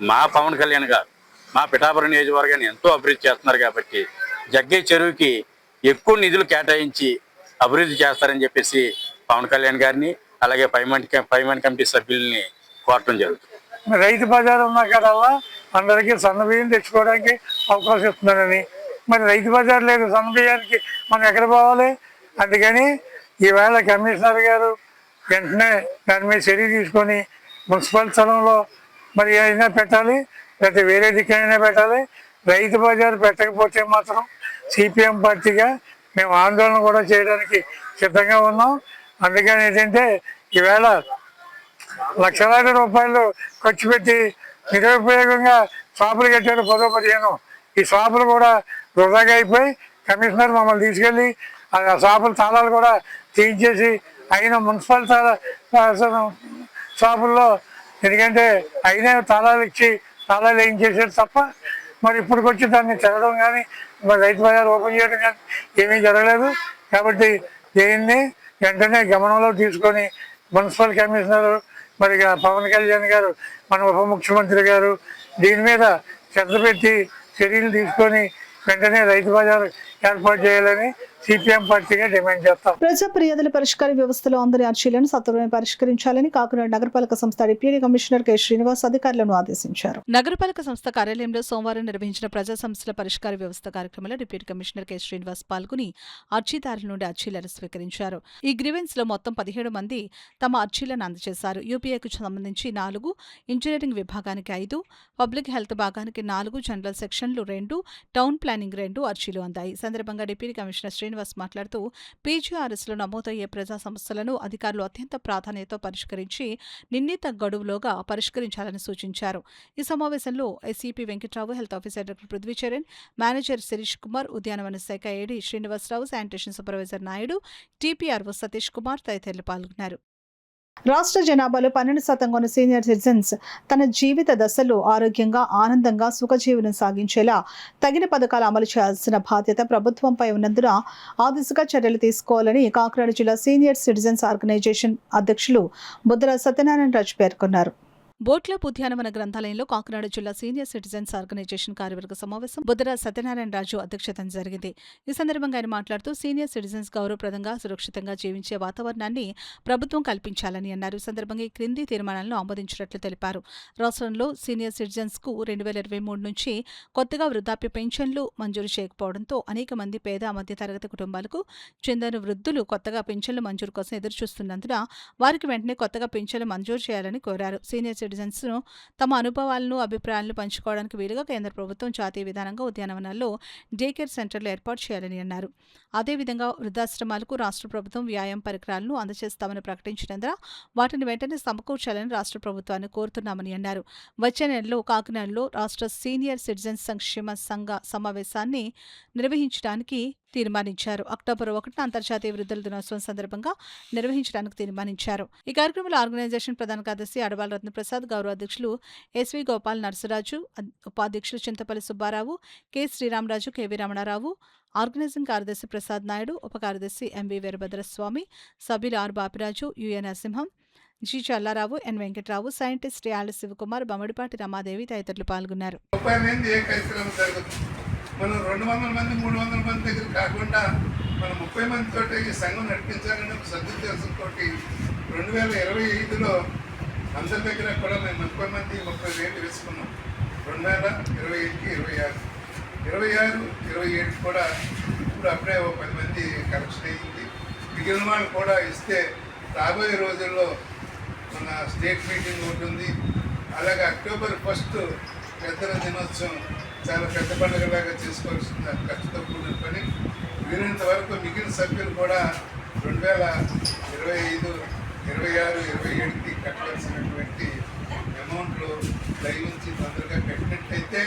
మా పవన్ కళ్యాణ్ గారు మా పిఠాపురం నియోజకవర్గాన్ని ఎంతో అభివృద్ధి చేస్తున్నారు. కాబట్టి జగ్గే చెరువుకి ఎక్కువ నిధులు కేటాయించి అభివృద్ధి చేస్తారని చెప్పేసి పవన్ కళ్యాణ్ గారిని అలాగే పైమాన్ కమిటీ సభ్యుల్ని కోరటం జరుగుతుంది. రైతు బజార్ ఉన్న కదల్లా అందరికీ సన్న బియ్యం తెచ్చుకోవడానికి అవకాశం ఇస్తున్నారని, మరి రైతు బజార్ లేదు, సన్న బియ్యానికి మనం ఎక్కడ పోవాలి? అందుకని ఈవేళ కమిషనర్ గారు వెంటనే దాని మీద చర్య తీసుకొని మున్సిపల్ స్థలంలో మరి అయినా పెట్టాలి, లేకపోతే వేరే దిక్కైనా పెట్టాలి. రైతు బజార్ పెట్టకపోతే మాత్రం సిపిఎం పార్టీగా మేము ఆందోళన కూడా చేయడానికి సిద్ధంగా ఉన్నాం. అందుకని ఏంటంటే ఈవేళ లక్షలాది రూపాయలు ఖర్చు పెట్టి నిరుపయోగంగా షాపులు కట్టారు 10-15. ఈ షాపులు కూడా వృధాగా అయిపోయి కమిషనర్ మమ్మల్ని తీసుకెళ్ళి ఆ షాపుల తాళాలు కూడా తీయించేసి అయిన మున్సిపల్ షాపుల్లో ఎందుకంటే అయినా తాళాలు ఇచ్చి తాళాలు ఏం చేశారు తప్ప మరి ఇప్పటికొచ్చి దాన్ని తెరవడం కానీ మరి రైతు బజార్ ఓపెన్ చేయడం కానీ ఏమీ జరగలేదు. కాబట్టి దీన్ని వెంటనే గమనంలో తీసుకొని మున్సిపల్ కమిషనర్ మరి పవన్ కళ్యాణ్ గారు మన ఉప ముఖ్యమంత్రి గారు దీని మీద శ్రద్ధ పెట్టి చర్యలు తీసుకొని వెంటనే రైతు బజార్ ఏర్పాటు చేయాలని సిపిఎం పార్టీగా డిమాండ్ చేస్తాం. ప్రజా ఫిర్యాదుల పరిష్కార వ్యవస్థలో అందరి అర్జీలను సత్వరమే పరిష్కరించాలని కాకినాడ నగరపాలక సంస్థ డిప్యూటీ కమిషనర్ కె శ్రీనివాస్ అధికారులను ఆదేశించారు. నగరపాలక సంస్థ కార్యాలయంలో సోమవారం నిర్వహించిన ప్రజా సమస్యల పరిష్కార వ్యవస్థ కార్యక్రమంలో డిప్యూటీ కమిషనర్ కె శ్రీనివాస్ పాల్గొని అర్జీదారుల నుండి అర్జీలను స్వీకరించారు. ఈ గ్రీవెన్స్ లో మొత్తం 17 మంది తమ అర్జీలను అందజేశారు. యూపీఐకు సంబంధించి 4, ఇంజనీరింగ్ విభాగానికి 5, పబ్లిక్ హెల్త్ భాగానికి 4, జనరల్ సెక్షన్లు 2, టౌన్ ప్లానింగ్ 2 అర్జీలు అందాయి. సందర్భంగా డిప్యూటీ కమిషనర్ శ్రీనివాస్ మాట్లాడుతూ పీజీఆర్ఎస్లో నమోదయ్యే ప్రజా సమస్యలను అధికారులు అత్యంత ప్రాధాన్యతతో పరిష్కరించి నిర్ణీత గడువులోగా పరిష్కరించాలని సూచించారు. ఈ సమావేశంలో SEP Venkat Rao, health officer doctor Prithvi Charan, manager Sirish Kumar, ఉద్యానవన శాఖ AD Srinivasa Rao, sanitation supervisor Naidu, TPRO Satish Kumar తదితరులు పాల్గొన్నారు. రాష్ట్ర జనాభాలో 12% ఉన్న సీనియర్ సిటిజన్స్ తన జీవిత దశలో ఆరోగ్యంగా, ఆనందంగా సుఖజీవనం సాగించేలా తగిన పథకాలు అమలు చేయాల్సిన బాధ్యత ప్రభుత్వంపై ఉన్నందున ఆ దిశగా చర్యలు తీసుకోవాలని కాకినాడ జిల్లా సీనియర్ సిటిజన్స్ ఆర్గనైజేషన్ అధ్యక్షులు బుద్ధర సత్యనారాయణ రాజు పేర్కొన్నారు. బోట్లప్ ఉద్యానవన గ్రంథాలయంలో కాకినాడ జిల్లా సీనియర్ సిటిజన్స్ ఆర్గనైజేషన్ కార్యవర్గ సమావేశం బుద్ధర సత్యనారాయణ రాజు అధ్యక్షతన జరిగింది. ఈ సందర్భంగా ఆయన మాట్లాడుతూ సీనియర్ సిటిజన్స్ గౌరవప్రదంగా, సురక్షితంగా జీవించే వాతావరణాన్ని ప్రభుత్వం కల్పించాలని అన్నారు. ఈ సందర్భంగా ఈ క్రింది తీర్మానాలను ఆమోదించినట్లు తెలిపారు. రాష్ట్రంలో సీనియర్ సిటిజన్స్ కు 2023 నుంచి కొత్తగా వృద్ధాప్య పెన్షన్లు మంజూరు చేయకపోవడంతో అనేక మంది పేద, మధ్యతరగతి కుటుంబాలకు చెందిన వృద్ధులు కొత్తగా పెన్షన్లు మంజూరు కోసం ఎదురుచూస్తున్నందున వారికి వెంటనే కొత్తగా పెన్షన్లు మంజూరు చేయాలని కోరారు. సీనియర్ సిటిజన్స్ తమ అనుభవాలను, అభిప్రాయాలను పంచుకోవడానికి వీలుగా కేంద్ర ప్రభుత్వం జాతీయ విధానంగా ఉద్యానవనాల్లో డే కేర్ సెంటర్లు ఏర్పాటు చేయాలని అన్నారు. అదేవిధంగా వృద్ధాశ్రమాలకు రాష్ట్ర ప్రభుత్వం వ్యాయామ పరికరాలను అందజేస్తామని ప్రకటించినందున వాటిని వెంటనే సమకూర్చాలని రాష్ట్ర ప్రభుత్వాన్ని కోరుతున్నామని అన్నారు. వచ్చే నెలలో కాకినాడలో రాష్ట్ర సీనియర్ సిటిజన్స్ సంక్షేమ సంఘ సమావేశాన్ని నిర్వహించడానికి తీర్మానించారు. అక్టోబర్ 1న అంతర్జాతీయ వృద్ధుల దినోత్సవం సందర్భంగా నిర్వహించడానికి తీర్మానించారు. ఈ కార్యక్రమంలో ఆర్గనైజేషన్ ప్రధాన కార్యదర్శి అడవాల రత్నప్రసాద్, గౌరవ అధ్యక్షులు ఎస్వి గోపాల్ నర్సరాజు, ఉపాధ్యక్షులు Chintapalli Subbarao, K Sriramaraju, K V Ramanarao, organising కార్యదర్శి ప్రసాద్ నాయుడు, ఉప కార్యదర్శి ఎంవి వీరభద్రస్వామి, సభ్యులు R Bapiraju, U A Narasimham, G Challarao, N Venkatrao, scientist Yalla Sivakumar, Bammadipati Ramadevi తదితరులు పాల్గొన్నారు. మనం 200 మంది 300 మంది దగ్గర కాకుండా మనం 30 మందితో ఈ సంఘం నడిపించాలని ఒక సదుద్దేశంతో 2025లో అందరి దగ్గర కూడా మేము 30 మంది 30 రేట్లు వేసుకున్నాం. 2025కి 26, 27 కూడా ఇప్పుడు అప్పుడే 10 మంది కరెక్షన్ అయ్యింది. మిగిలిన వాళ్ళు కూడా ఇస్తే రాబోయే రోజుల్లో మన స్టేట్ మీటింగ్ ఉంటుంది. అలాగే అక్టోబర్ 1 పెద్దల దినోత్సవం చాలా పెద్ద పండుగలాగా చేసుకోవాల్సిన ఖర్చుతో కూడిన పని. వీలైనంత వరకు మిగిలిన సభ్యులు కూడా 2025, 26, 27కి కట్టవలసినటువంటి అమౌంట్లు దయవుంచి తొందరగా కట్టినట్టయితే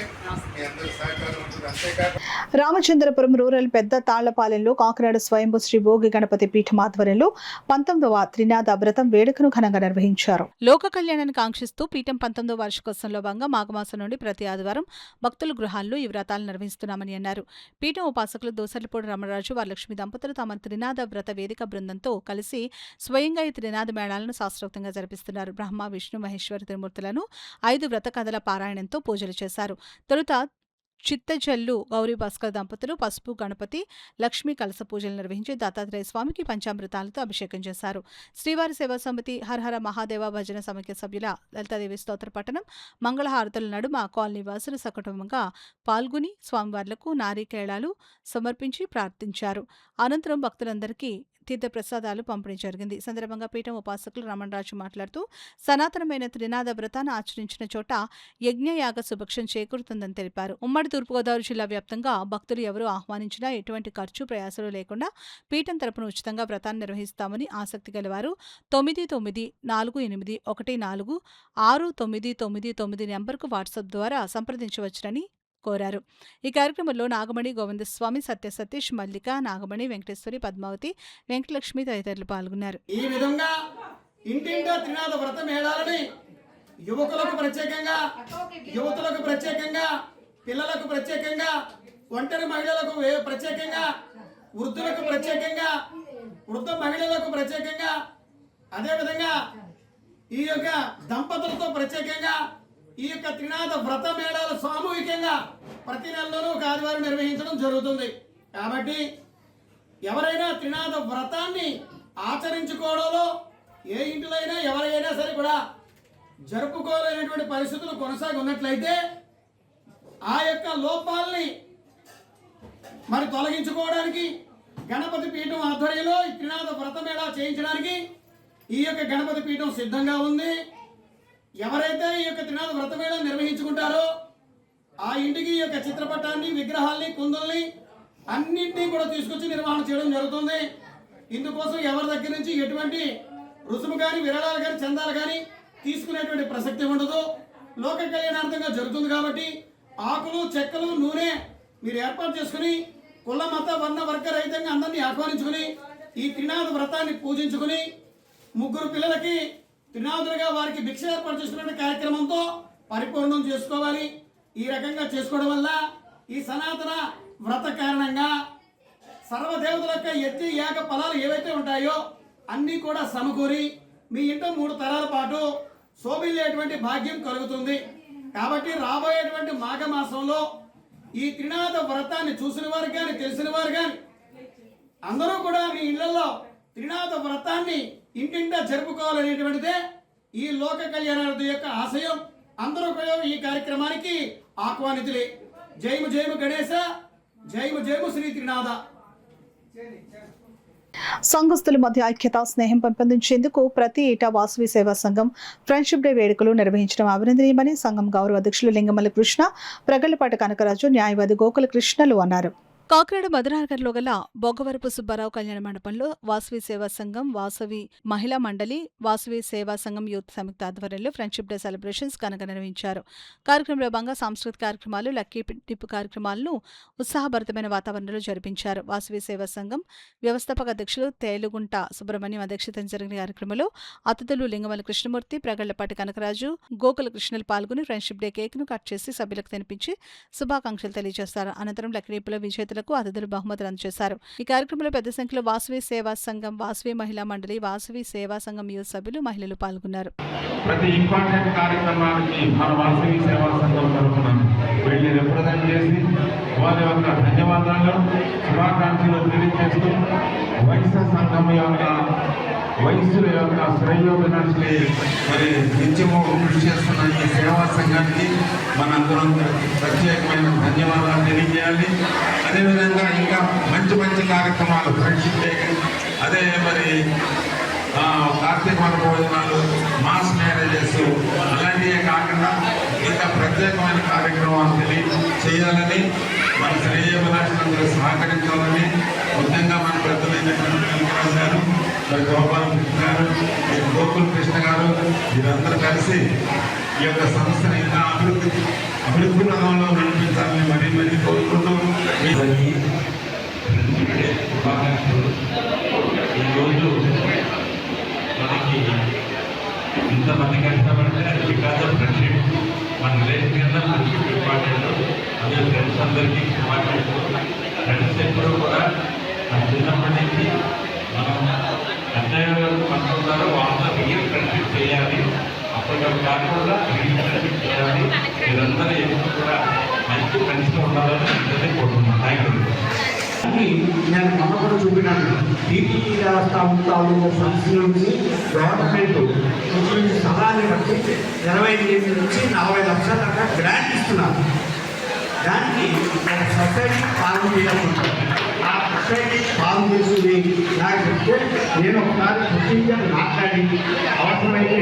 మీ అందరి సహకారం ఉంటుంది. అంతేకాక రామచంద్రపురం రూరల్ పెద్ద తాళ్లపాలెంలో కాకినాడ స్వయంభూ శ్రీ భోగి గణపతి పీఠం ఆధ్వర్యంలో 19వ త్రినాద వ్రతం వేడుకను ఘనంగా నిర్వహించారు. లోక కళ్యాణాన్ని కాంక్షిస్తూ పీఠం 19వ వార్షికోత్సవంలో భాగంగా మాఘమాసం నుండి ప్రతి ఆదివారం భక్తుల గృహాల్లో ఈ వ్రతాలు నిర్వహిస్తున్నామని అన్నారు. పీఠం ఉపాసకులు దోసర్లపూడి రమణరాజు, వరలక్ష్మి దంపతులు తమ త్రినాద వ్రత వేదిక బృందంతో కలిసి స్వయంగా ఈ త్రినాద మేళాలను శాస్త్రోక్తంగా జరిపిస్తున్నారు. బ్రహ్మ, విష్ణు, మహేశ్వర త్రిమూర్తులను 5 వ్రత కథల పారాయణంతో పూజలు చేశారు. తొలుత చిత్తజల్లు గౌరీ భాస్కర్ దంపతులు పసుపు, గణపతి, లక్ష్మీ కలస పూజలు నిర్వహించి దత్తాత్రేయ స్వామికి పంచామృతాలతో అభిషేకం చేశారు. శ్రీవారి సేవా సమితి, హరహర మహాదేవ భజన సమైక్య సభ్యుల లలితాదేవి స్తోత్ర పఠనం, మంగళహారతుల నడుమ కాలనీ వాసులు సకుటుంబంగా పాల్గొని స్వామివార్లకు నారికేళాలు సమర్పించి ప్రార్థించారు. అనంతరం భక్తులందరికీ తీర్థ ప్రసాదాలు పంపిణీ జరిగింది. ఈ సందర్భంగా పీఠం ఉపాసకులు రమణరాజు మాట్లాడుతూ సనాతనమైన త్రినాద వ్రతాన్ని ఆచరించిన చోట యజ్ఞయాగ సుభిక్షం చేకూరుతుందని తెలిపారు. ఉమ్మడి తూర్పుగోదావరి జిల్లా వ్యాప్తంగా భక్తులు ఎవరూ ఆహ్వానించినా ఎటువంటి ఖర్చు, ప్రయాసాలు లేకుండా పీఠం తరపున ఉచితంగా వ్రతాన్ని నిర్వహిస్తామని ఆసక్తి గలవారు 9948146999 నెంబర్కు వాట్సాప్ ద్వారా సంప్రదించవచ్చునని కోరారు. ఈ కార్యక్రమంలో నాగమణి, గోవిందస్వామి, సత్యసతీష్, మల్లిక, నాగమణి, వెంకటేశ్వరి, పద్మావతి, వెంకటలక్ష్మి తదితరులు పాల్గొన్నారు. ఈ విధంగా ఇంటింటా త్రినాద వ్రత మేళాలని యువకులకు ప్రత్యేకంగా, యువతులకు ప్రత్యేకంగా, పిల్లలకు ప్రత్యేకంగా, ఒంటరి మహిళలకు ప్రత్యేకంగా, వృద్ధులకు ప్రత్యేకంగా, వృద్ధ మహిళలకు ప్రత్యేకంగా, అదేవిధంగా ఈ యొక్క దంపతులతో ప్రత్యేకంగా ఈ యొక్క త్రినాద వ్రత మేళాలు సామూహికంగా ప్రతి నెలలోనూ ఒక ఆదివారం నిర్వహించడం జరుగుతుంది. కాబట్టి ఎవరైనా త్రినాద వ్రతాన్ని ఆచరించుకోవడంలో ఏ ఇంటిలో అయినా ఎవరైనా సరే కూడా జరుపుకోలేనటువంటి పరిస్థితులు కొనసాగి ఉన్నట్లయితే ఆ యొక్క లోపాలని మరి తొలగించుకోవడానికి గణపతి పీఠం ఆధ్వర్యంలో ఈ త్రినాద వ్రత మేళా చేయించడానికి ఈ యొక్క గణపతి పీఠం సిద్ధంగా ఉంది. ఎవరైతే ఈ యొక్క త్రినాద వ్రత మేళా నిర్వహించుకుంటారో ఆ ఇంటికి ఈ యొక్క చిత్రపటాన్ని, విగ్రహాల్ని, కుందుల్ని అన్నింటినీ కూడా తీసుకొచ్చి నిర్వహణ చేయడం జరుగుతుంది. ఇందుకోసం ఎవరి దగ్గర నుంచి ఎటువంటి రుసుము కానీ విరాళాలు కానీ చందాలు కానీ తీసుకునేటువంటి ప్రసక్తి ఉండదు. లోక కళ్యాణార్థంగా జరుగుతుంది కాబట్టి ఆకులు చెక్కలు నూనె మీరు ఏర్పాటు చేసుకుని కుల మత వర్ణ వర్గ రహితంగా అందరినీ ఆహ్వానించుకుని ఈ త్రినాథ వ్రతాన్ని పూజించుకుని 3 పిల్లలకి త్రినాథులుగా వారికి భిక్ష ఏర్పాటు చేసుకునే కార్యక్రమంతో పరిపూర్ణం చేసుకోవాలి. ఈ రకంగా చేసుకోవడం వల్ల ఈ సనాతన వ్రత కారణంగా సర్వదేవతల యొక్క యజ్ఞ యాగ ఫలాలు ఏవైతే ఉంటాయో అన్నీ కూడా సమకూరి మీ ఇంట 3 తరాల పాటు శోభిల్లేటువంటి భాగ్యం కలుగుతుంది. కాబట్టి రాబోయేటువంటి మాఘమాసంలో ఈ త్రినాథ వ్రతాన్ని చూసిన వారు కానీ తెలిసిన వారు కానీ అందరూ కూడా మీ ఇళ్లలో త్రినాథ వ్రతాన్ని ఇంటింటా జరుపుకోవాలనేటువంటిదే ఈ లోక కళ్యాణార్థి యొక్క ఆశయం. అందరూ కూడా ఈ కార్యక్రమానికి ఆహ్వానితులే. జయము జయము గణేశ, జయము జయము శ్రీ త్రినాథ. సంఘస్థుల మధ్య ఐక్యత స్నేహం పెంపొందించేందుకు ప్రతి ఏటా వాసవి సేవా సంఘం ఫ్రెండ్షిప్ డే వేడుకలు నిర్వహించడం అభినందనీయమని సంఘం గౌరవ అధ్యక్షులు లింగమల్లి కృష్ణ, ప్రగళ్లపాటి కనకరాజు, న్యాయవాది గోకుల కృష్ణలు అన్నారు. కాకినాడ మధురానగర్లో గల బొగ్గవరపు సుబ్బారావు కళ్యాణ మండపంలో వాసవి సేవా సంఘం, వాసవి మహిళా మండలి, వాసవి సేవా సంఘం యూత్ సంయుక్త ఆధ్వర్యంలో ఫ్రెండ్షిప్ డే సెలబ్రేషన్స్ ఘనంగా నిర్వహించారు. కార్యక్రమంలో భాగంగా సాంస్కృతిక కార్యక్రమాలు, లక్కీ టిప్ కార్యక్రమాలను ఉత్సాహభరితమైన వాతావరణంలో జరిపించారు. వాసవి సేవా సంఘం వ్యవస్థాపక అధ్యక్షులు తేలుగుంట సుబ్రహ్మణ్యం అధ్యక్షతన జరిగిన కార్యక్రమంలో అతిథులు లింగమల్లి కృష్ణమూర్తి, ప్రగళ్లపాటి కనకరాజు, గోకుల కృష్ణలు పాల్గొని ఫ్రెండ్షిప్ డే కేక్ ను కట్ చేసి సభ్యులకు తినిపించి శుభాకాంక్షలు తెలియజేస్తారు. అనంతరం లక్కీ టిప్పుల విజేతలకు అతిథులు బహుమతులు అందజేశారు. ఈ కార్యక్రమంలో పెద్ద సంఖ్యలో వాసవి సేవా సంఘం, వాసవి మహిళా మండలి, వాసవి సేవా సంఘం యూత్ సభ్యులు, మహిళలు పాల్గొన్నారు. ప్రతి ఇంపార్టెంట్ కార్యక్రమానికి మన వాసవి సేవా సంఘం తరఫున వెళ్ళి రిప్రజెంట్ చేసి వారి యొక్క ధన్యవాదాలు, శుభాకాంక్షలు తెలియజేస్తూ వైశ్య సంఘం యొక్క వయస్సుల యొక్క శ్రేయోభిలాషులే మరి నిత్యము కృషి చేస్తున్న ఈ సేవా సంఘానికి మనందరం ప్రత్యేకమైన ధన్యవాదాలు తెలియజేయాలి. అదేవిధంగా ఇంకా మంచి మంచి కార్యక్రమాలు ఫ్రెండ్షిప్ డే, అదే మరి కార్తీక వన భోజనాలు, మాస్ మ్యారేజెస్ అలాంటివే కాకుండా ఇంకా ప్రత్యేకమైన కార్యక్రమాలు చేయాలని మన శ్రేయోభిలాషులందరూ సహకరించాలని ముఖ్యంగా మన పెద్దలైనటువంటి కనకరాజు గారు, గోపాల కృష్ణ గారు, గోకుల కృష్ణ గారు వీరందరూ కలిసి ఈ యొక్క సంస్థను ఇంకా అభివృద్ధి రంగంలో నడిపించాలని మరీ కోరుకుంటూ ఈరోజు మనకి ఇంతమంది కష్టపడితే అది బికాస్ ఆఫ్ ఫ్రెండ్షిప్. మన రిలేషన్ కింద ఫ్రెండ్షిప్ ఇంపార్టెంట్. అదే ఫ్రెండ్స్ అందరికీ ఇంపార్టెంట్. ఫ్రెండ్స్ ఎప్పుడు కూడా మన చిన్నప్పటి నుంచి మనం అన్నయ్య గారు అనుకుంటారో వాళ్ళ రియల్ ఫ్రెండ్షిప్ చేయాలి. అప్పటికప్పుడు కాకుండా రియల్ ఫ్రెండ్షిప్ చేయాలి. మీరందరూ ఎప్పుడు కూడా మంచి ఫ్రెండ్స్గా ఉండాలని అందరినీ కోరుకుంటున్నాను. Thank you. నేను మొన్న కూడా చూపినాను. టీటీ వ్యవస్థ తాలూకు ఫండ్స్ నుంచి గవర్నమెంట్ ఇంచుమించు స్థలాన్ని బట్టి 25 నుంచి 40 లక్షల దాకా గ్రాంట్ ఇస్తున్నారు. దానికి ఒక సొసైటీ ఫార్మ్ చేయాలనుకుంటాను. ఆ సొసైటీ ఫార్మ్ చేసింది నాకు చెప్తే నేను ఒకసారి ప్రొసీజర్ మాట్లాడి అవసరమైతే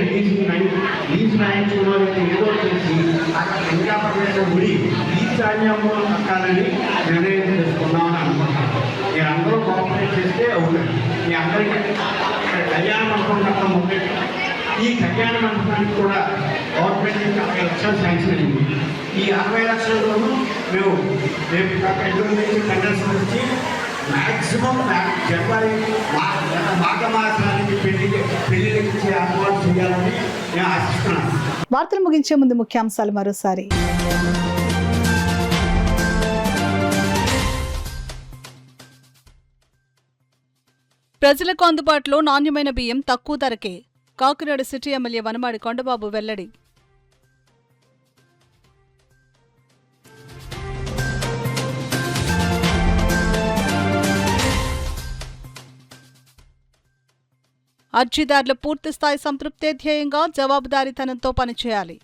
లీజ్ రాయించుకోవాలంటే ఏదో చేసి అక్కడ ఇండియాపర్లో గుడి లీజ్ ధాన్యంలో కట్టాలని నిర్ణయం చేసుకున్నామని అనుకుంటున్నాను. మీరు అందరూ కోఆపరేట్ చేస్తే అవుతుంది. మీ అందరికీ కళ్యాణ మండపం కట్టడం మొదటి ఈ కళ్యాణ మండపానికి కూడా గవర్నమెంట్ నుంచి 60 లక్షలు శాంక్షన్ అయింది. ఈ 60 లక్షల్లోనూ మేము రేపు ఎదురు నుంచి టెండర్స్ వచ్చి మ్యాక్సిమం జనవరి మాఘ మాసానికి పెళ్లికి ఇచ్చే ఏర్పాటు చేయాలని నేను ఆశిస్తున్నాను. వార్తలు ముగించే ముందు ముఖ్యాంశాలు మరోసారి. ప్రజలకు అందుబాటులో నాణ్యమైన బియ్యం తక్కువ ధరకే, కాకినాడ సిటీ ఎమ్మెల్యే వనమాడి కొండబాబు వెల్లడి. అర్జీదారుల పూర్తిస్థాయి సంతృప్తే ధ్యేయంగా జవాబుదారీతనంతో పనిచేయాలి.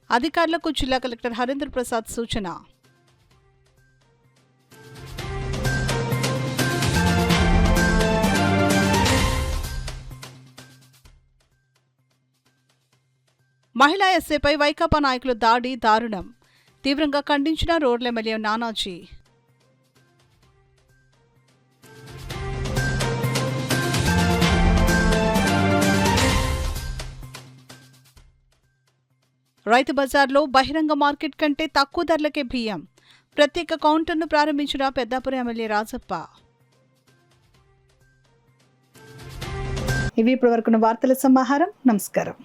అధికారులకు జిల్లా కలెక్టర్ హరీంద్ర ప్రసాద్ సూచన. మహిళా ఎస్ఐపై వైకాపా నాయకులు దాడి దారుణం, తీవ్రంగా ఖండించిన రోడ్ల ఎమ్మెల్యే నానాజీ. రైతు బజార్లో బహిరంగ మార్కెట్ కంటే తక్కువ ధరలకే బియ్యం. ప్రత్యేక కౌంటర్ను ప్రారంభించిన పెద్దాపురం ఎమ్మెల్యే రాజప్ప. ఇవి ఇప్పటివరకున్న వార్తల సమాహారం. నమస్కారం.